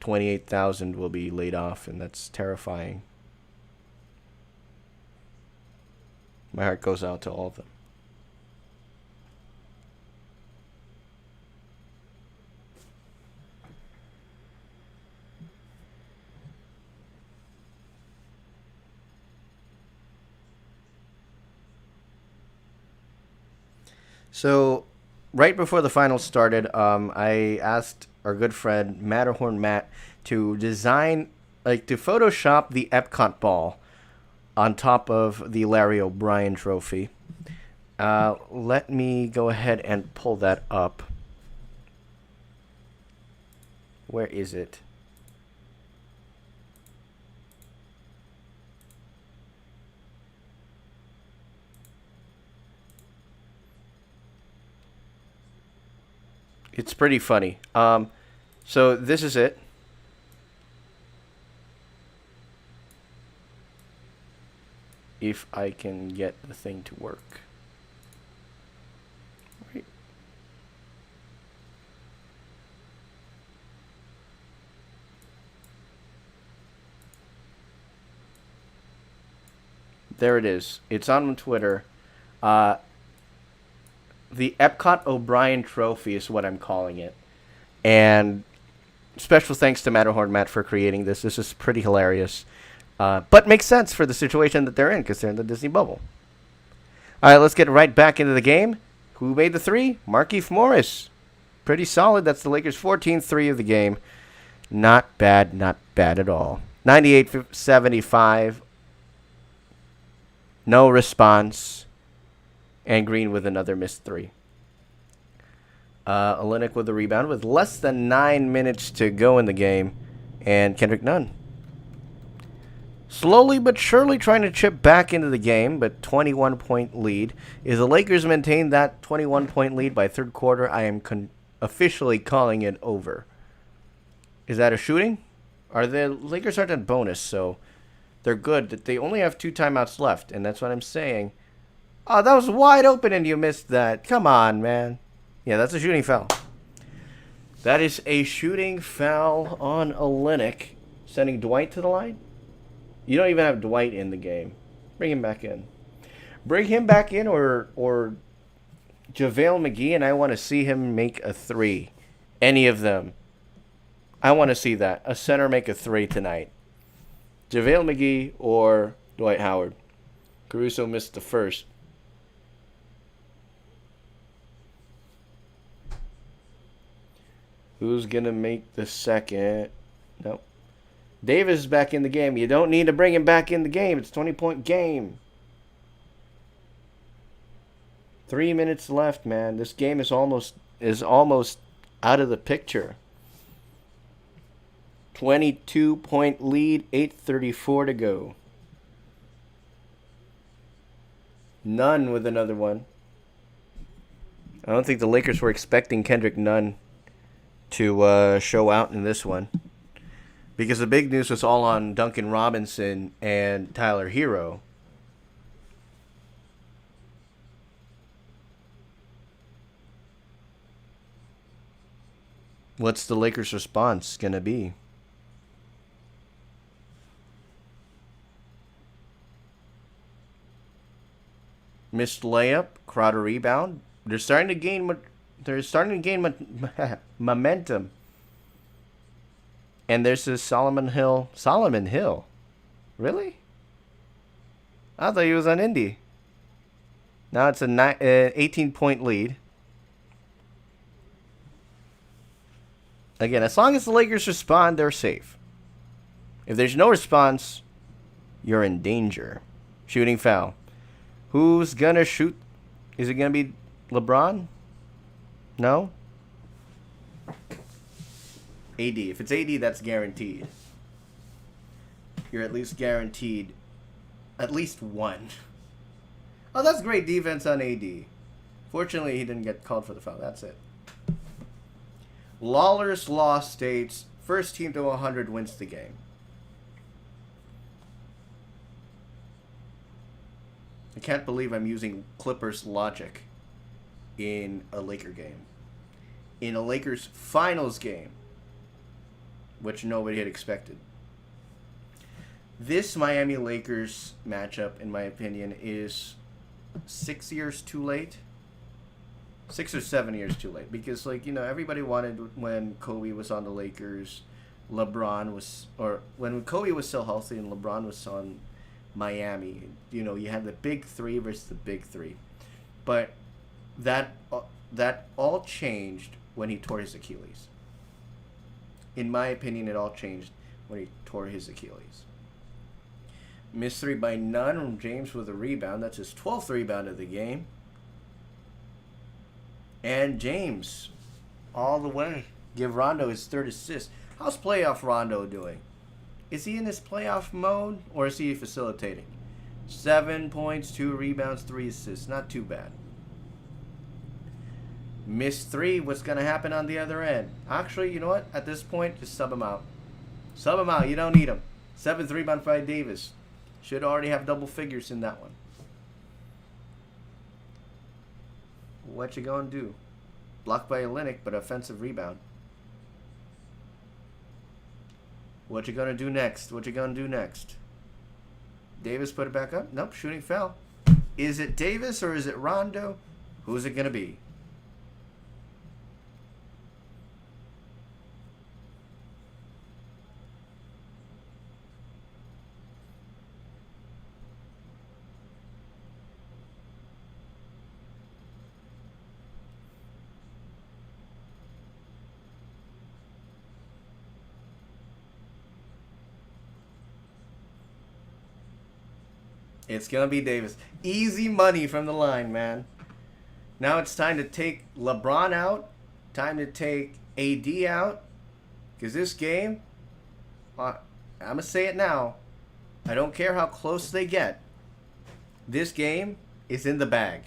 28,000 will be laid off, and that's terrifying. My heart goes out to all of them. So, right before the finals started, I asked our good friend Matterhorn Matt to design, to Photoshop the Epcot ball on top of the Larry O'Brien trophy. Let me go ahead and pull that up. Where is it? It's pretty funny. So this is it. If I can get the thing to work. Right. There it is. It's on Twitter. The Epcot O'Brien Trophy is what I'm calling it. And special thanks to Matterhorn Matt for creating this. This is pretty hilarious. But makes sense for the situation that they're in, because they're in the Disney bubble. All right, let's get right back into the game. Who made the three? Markieff Morris. Pretty solid. That's the Lakers' 14th three of the game. Not bad at all. 98-75. No response. And Green with another missed three. Olynyk with the rebound with less than 9 minutes to go in the game. And Kendrick Nunn. Slowly but surely trying to chip back into the game, but 21-point lead. If the Lakers maintain that 21-point lead by third quarter, I am officially calling it over. Is that a shooting? The Lakers aren't at bonus, so they're good. They only have 2 timeouts left, and that's what I'm saying. Oh, that was wide open and you missed that. Come on, man. Yeah, that's a shooting foul. That is a shooting foul on Olynyk. Sending Dwight to the line? You don't even have Dwight in the game. Bring him back in. Bring him back in or JaVale McGee, and I want to see him make a three. Any of them. I want to see that. A center make a three tonight. JaVale McGee or Dwight Howard. Caruso missed the first. Who's going to make the second? Nope. Davis is back in the game. You don't need to bring him back in the game. It's a 20-point game. 3 minutes left, man. This game is almost out of the picture. 22-point lead, 8:34 to go. Nunn with another one. I don't think the Lakers were expecting Kendrick Nunn to show out in this one, because the big news was all on Duncan Robinson and Tyler Hero. What's the Lakers' response going to be? Missed layup, Crowder rebound. They're starting to gain. Momentum. And there's this Solomon Hill. Solomon Hill, really? I thought he was on Indy. Now it's a 18-point lead. Again, as long as the Lakers respond, they're safe. If there's no response, you're in danger. Shooting foul. Who's gonna shoot? Is it gonna be LeBron? No? AD. If it's AD, that's guaranteed. You're at least guaranteed at least one. Oh, that's great defense on AD. Fortunately, he didn't get called for the foul. That's it. Lawler's Law states first team to 100 wins the game. I can't believe I'm using Clippers logic in a Laker game. In a Lakers finals game, which nobody had expected. This Miami Lakers matchup, in my opinion, is 6 years too late. 6 or 7 years too late. Because, everybody wanted when Kobe was on the Lakers, LeBron was, or when Kobe was still healthy and LeBron was on Miami. You had the big three versus the big three. But that all changed when he tore his Achilles. In my opinion, it all changed when he tore his Achilles. Missed three by none. James with a rebound. That's his 12th rebound of the game. And James, all the way. Give Rondo his third assist. How's playoff Rondo doing? Is he in his playoff mode or is he facilitating? 7 points, 2 rebounds, 3 assists. Not too bad. Missed three. What's going to happen on the other end? Actually, you know what? At this point, just sub him out. Sub him out. You don't need him. 7th rebound by Davis. Should already have double figures in that one. What you gonna do? Blocked by Olynyk, but offensive rebound. What you gonna do next? What you gonna do next? Davis put it back up? Nope, shooting foul. Is it Davis or is it Rondo? Who's it gonna be? It's going to be Davis. Easy money from the line, man. Now it's time to take LeBron out. Time to take AD out. Because this game, I'm going to say it now. I don't care how close they get. This game is in the bag.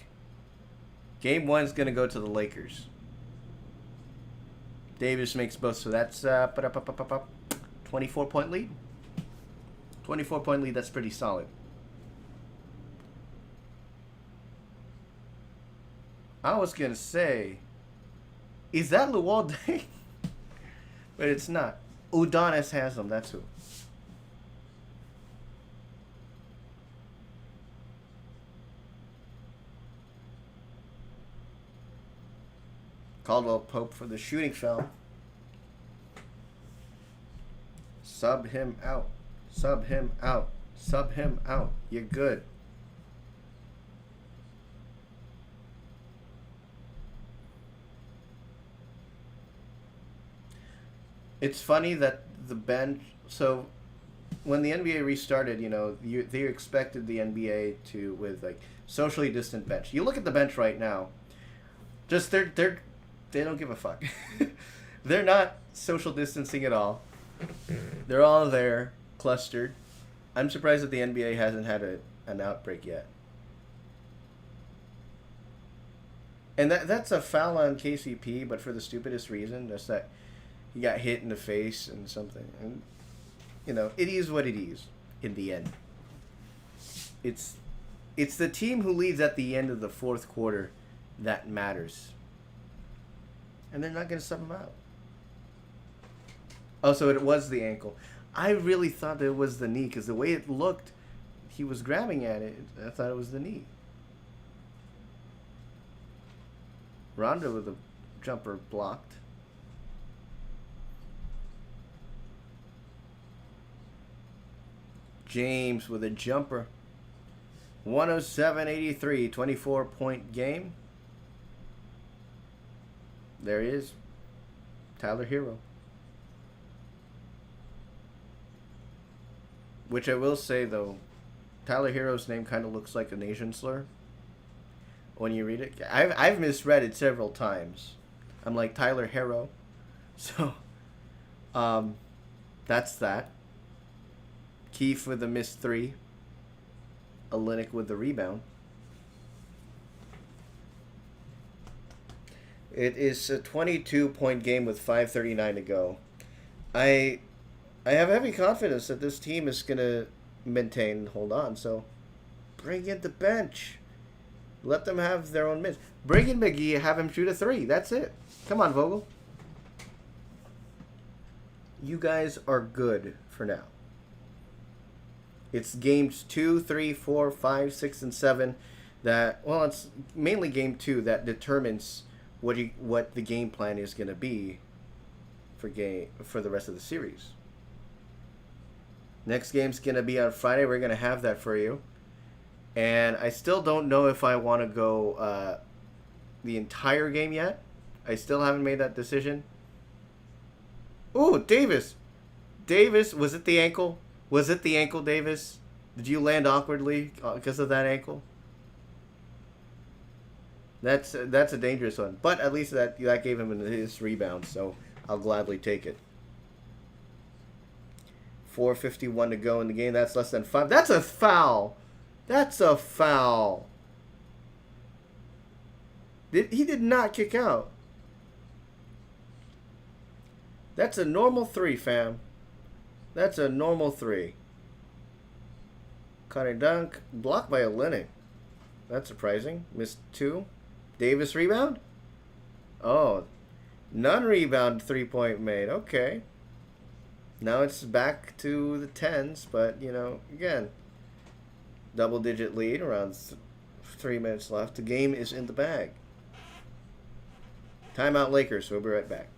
Game 1 is going to go to the Lakers. Davis makes both. So that's 24-point lead. 24-point lead, that's pretty solid. I was going to say, is that Luol Deng? But it's not. Udonis has them, that's who. Caldwell Pope for the shooting foul. Sub him out. Sub him out. Sub him out. You're good. It's funny that the bench. So, when the NBA restarted, they expected the NBA to with socially distant bench. You look at the bench right now. Just they don't give a fuck. They're not social distancing at all. They're all there, clustered. I'm surprised that the NBA hasn't had an outbreak yet. And that's a foul on KCP, but for the stupidest reason. Just that he got hit in the face and something. And, it is what it is in the end. It's the team who leads at the end of the fourth quarter that matters. And they're not going to sub him out. Oh, so it was the ankle. I really thought it was the knee because the way it looked, he was grabbing at it. I thought it was the knee. Ronda with a jumper blocked. James with a jumper. 107-83, 24-point game. There he is. Tyler Hero. Which I will say, though, Tyler Hero's name kind of looks like an Asian slur when you read it. I've misread it several times. I'm like, Tyler Hero. So, that's that. Keith with the missed three. Olenek with the rebound. It is a 22-point game with 5:39 to go. I have heavy confidence that this team is going to maintain and hold on. So bring in the bench. Let them have their own minutes. Bring in McGee, have him shoot a three. That's it. Come on, Vogel. You guys are good for now. It's games 2, 3, 4, 5, 6, and 7 that, well, it's mainly game 2 that determines what the game plan is going to be for the rest of the series. Next game's going to be on Friday. We're going to have that for you. And I still don't know if I want to go the entire game yet. I still haven't made that decision. Ooh, Davis. Davis, was it the ankle? Was it the ankle, Davis? Did you land awkwardly because of that ankle? That's a dangerous one. But at least that gave him his rebound, so I'll gladly take it. 4:51 to go in the game. That's less than 5. That's a foul. That's a foul. He did not kick out. That's a normal 3, fam. That's a normal 3. Connor dunk. Blocked by Olenek. That's surprising. Missed 2. Davis rebound? Oh. None rebound 3-point made. Okay. Now it's back to the 10s, but, again, double-digit lead, around 3 minutes left. The game is in the bag. Timeout Lakers. We'll be right back.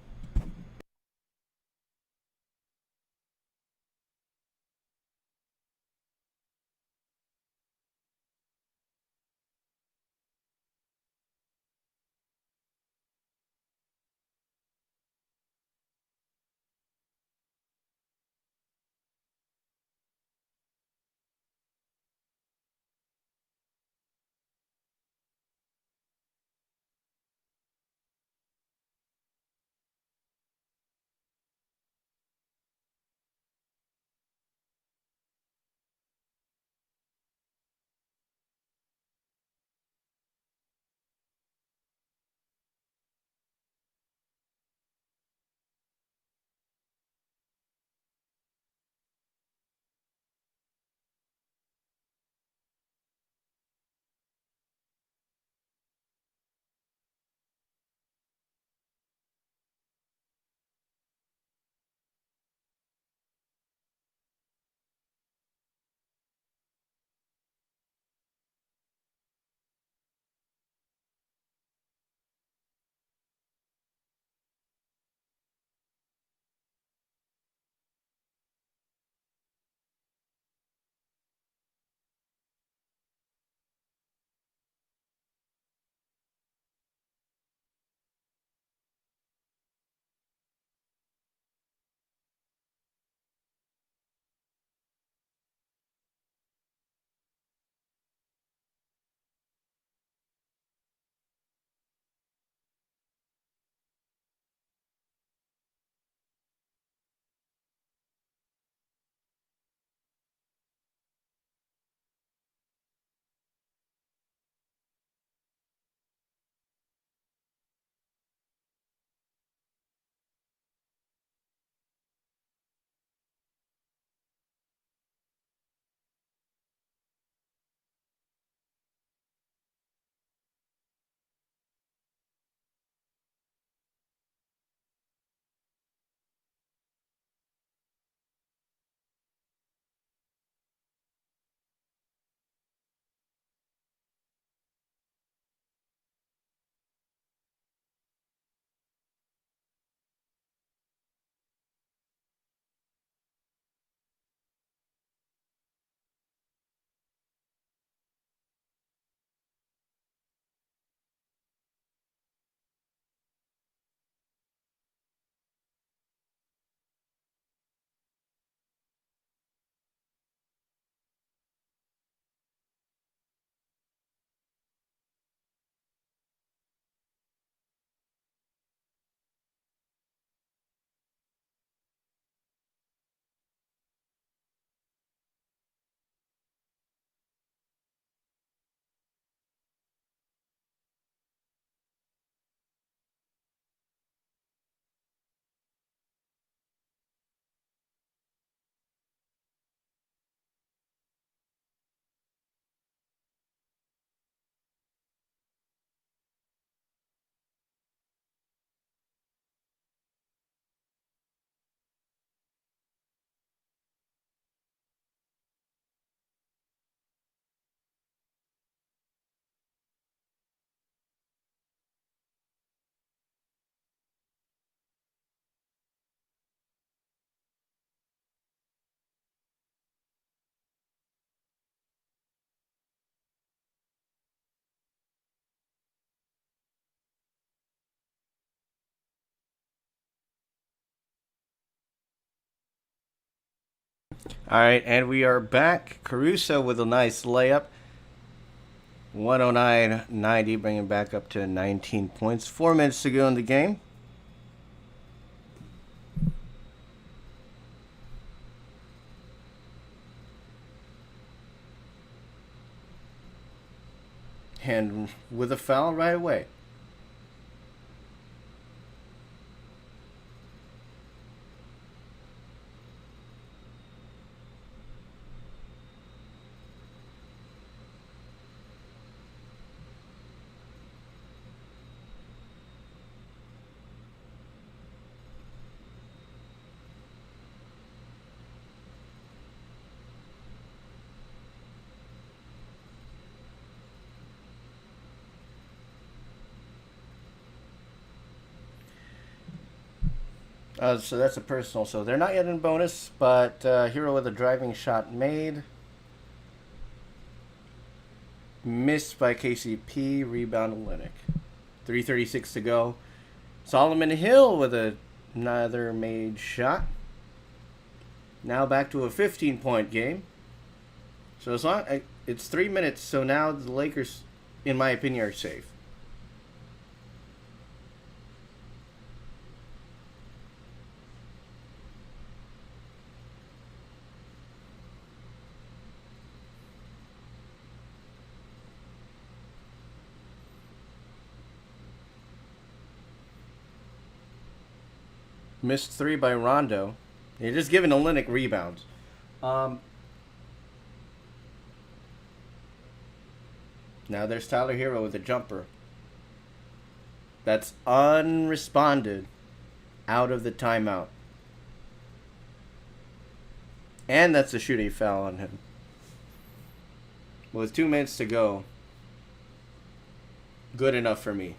All right, and we are back. Caruso with a nice layup. 109.90, bringing back up to 19 points. 4 minutes to go in the game. And with a foul right away. So that's a personal. So they're not yet in bonus, but Hero with a driving shot made. Missed by KCP. Rebound Olenek. 3:36 to go. Solomon Hill with another made shot. Now back to a 15-point game. So as long it's 3 minutes, so now the Lakers, in my opinion, are safe. Missed 3 by Rondo. You're just giving Olenek rebounds. Now there's Tyler Hero with a jumper. That's unresponded out of the timeout. And that's a shooting foul on him. With 2 minutes to go, good enough for me.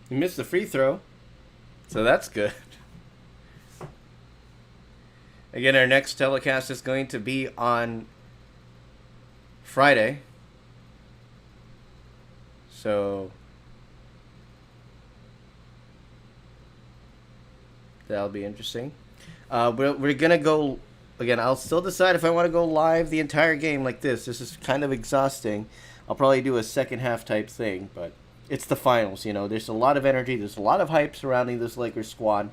He missed the free throw, so that's good. Again, our next telecast is going to be on Friday. So that'll be interesting. We're going to go, again, I'll still decide if I want to go live the entire game like this. This is kind of exhausting. I'll probably do a second half type thing, but it's the finals, you know. There's a lot of energy. There's a lot of hype surrounding this Lakers squad.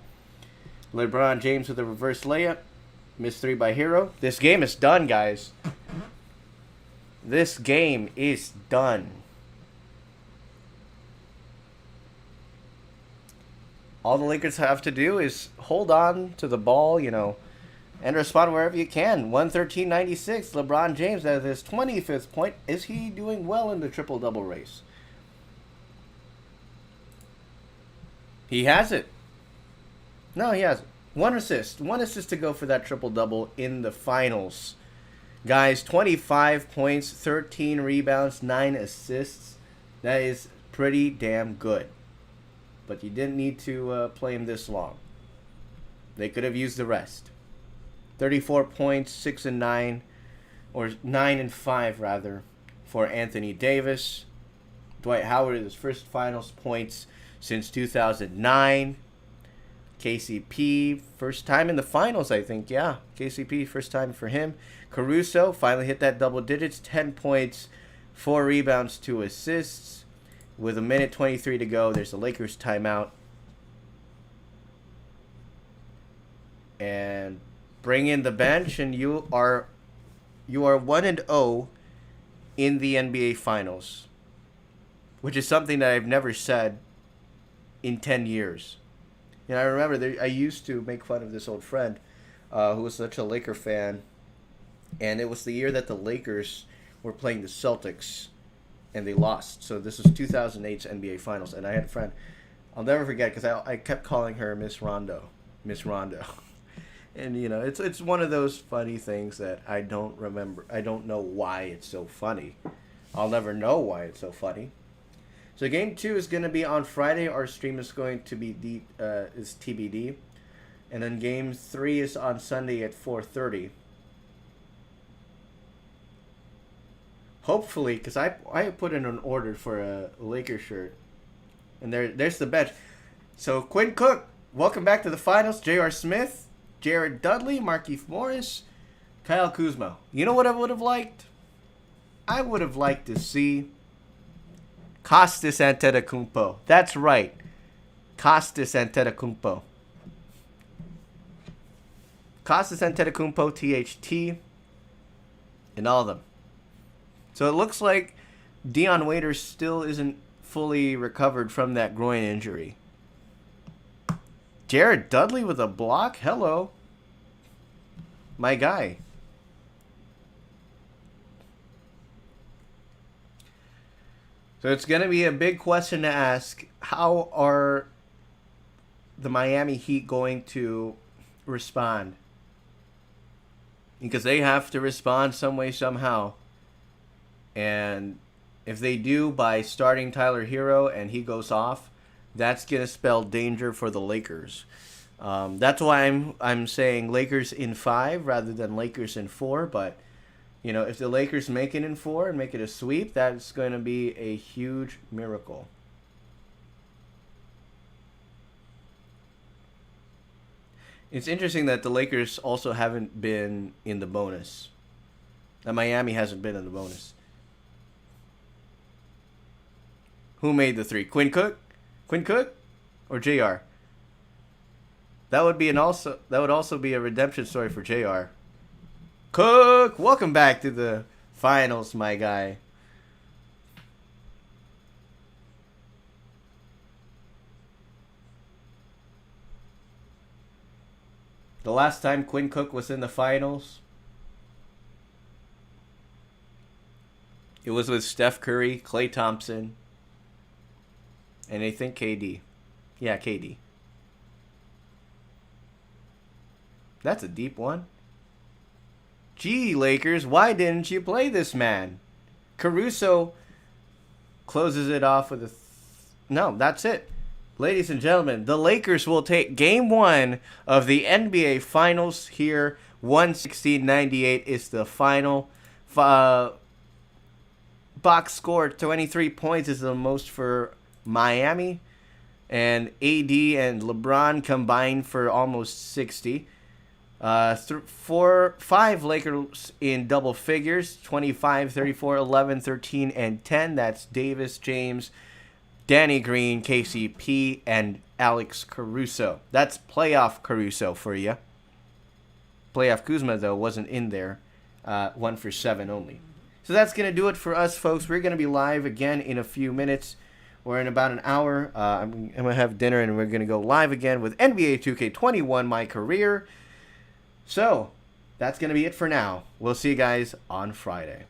LeBron James with a reverse layup. Missed 3 by Hero. This game is done, guys. This game is done. All the Lakers have to do is hold on to the ball, you know, and respond wherever you can. 113.96. LeBron James at his 25th point. Is he doing well in the triple-double race? He has it. No, he hasn't. One assist to go for that triple-double in the finals. Guys, 25 points, 13 rebounds, 9 assists. That is pretty damn good. But you didn't need to play him this long. They could have used the rest. 34 points, 6 and 9, or 9 and 5 rather, for Anthony Davis. Dwight Howard, his first finals points since 2009. KCP, first time in the finals, I think. Yeah, KCP, first time for him. Caruso finally hit that double digits. 10 points, 4 rebounds, 2 assists. With a minute 23 to go, there's a Lakers timeout. And bring in the bench, and you are 1-0 in the NBA Finals, which is something that I've never said in 10 years. You know, I remember I used to make fun of this old friend who was such a Laker fan, and it was the year that the Lakers were playing the Celtics, and they lost. So this was 2008's NBA Finals, and I had a friend, I'll never forget, because I kept calling her Miss Rondo. And, you know, it's one of those funny things that I don't remember. I don't know why it's so funny. I'll never know why it's so funny. So game 2 is going to be on Friday. Our stream is going to be is TBD. And then Game 3 is on Sunday at 4:30. Hopefully, because I put in an order for a Lakers shirt. And there's the bench. So, Quinn Cook, welcome back to the finals. J.R. Smith, Jared Dudley, Markieff Morris, Kyle Kuzma. You know what I would have liked? I would have liked to see Kostas Antetokounmpo. That's right. Kostas Antetokounmpo. Kostas Antetokounmpo, THT, and all of them. So it looks like Dion Waiters still isn't fully recovered from that groin injury. Jared Dudley with a block? Hello. My guy. So it's going to be a big question to ask. How are the Miami Heat going to respond? Because they have to respond some way, somehow. And if they do by starting Tyler Hero and he goes off, that's going to spell danger for the Lakers. That's why I'm saying Lakers in 5 rather than Lakers in 4. But, you know, if the Lakers make it in 4 and make it a sweep, that's going to be a huge miracle. It's interesting that the Lakers also haven't been in the bonus. That Miami hasn't been in the bonus. Who made the 3? Quinn Cook? Quinn Cook? Or JR? That would also be a redemption story for JR. Cook, welcome back to the finals, my guy. The last time Quinn Cook was in the finals, it was with Steph Curry, Klay Thompson, and I think KD. Yeah, KD. That's a deep one. Gee, Lakers, why didn't you play this man? Caruso closes it off with a... No, that's it. Ladies and gentlemen, the Lakers will take Game 1 of the NBA Finals here. 116-98 is the final. Box score, 23 points is the most for Miami. And AD and LeBron combined for almost 60. 5 Lakers in double figures, 25, 34, 11, 13, and 10. That's Davis, James, Danny Green, KCP, and Alex Caruso. That's playoff Caruso for you. Playoff Kuzma, though, wasn't in there. 1 for 7 only. So that's going to do it for us, folks. We're going to be live again in a few minutes. Or in about an hour. I'm going to have dinner, and we're going to go live again with NBA 2K21, My Career. So, that's going to be it for now. We'll see you guys on Friday.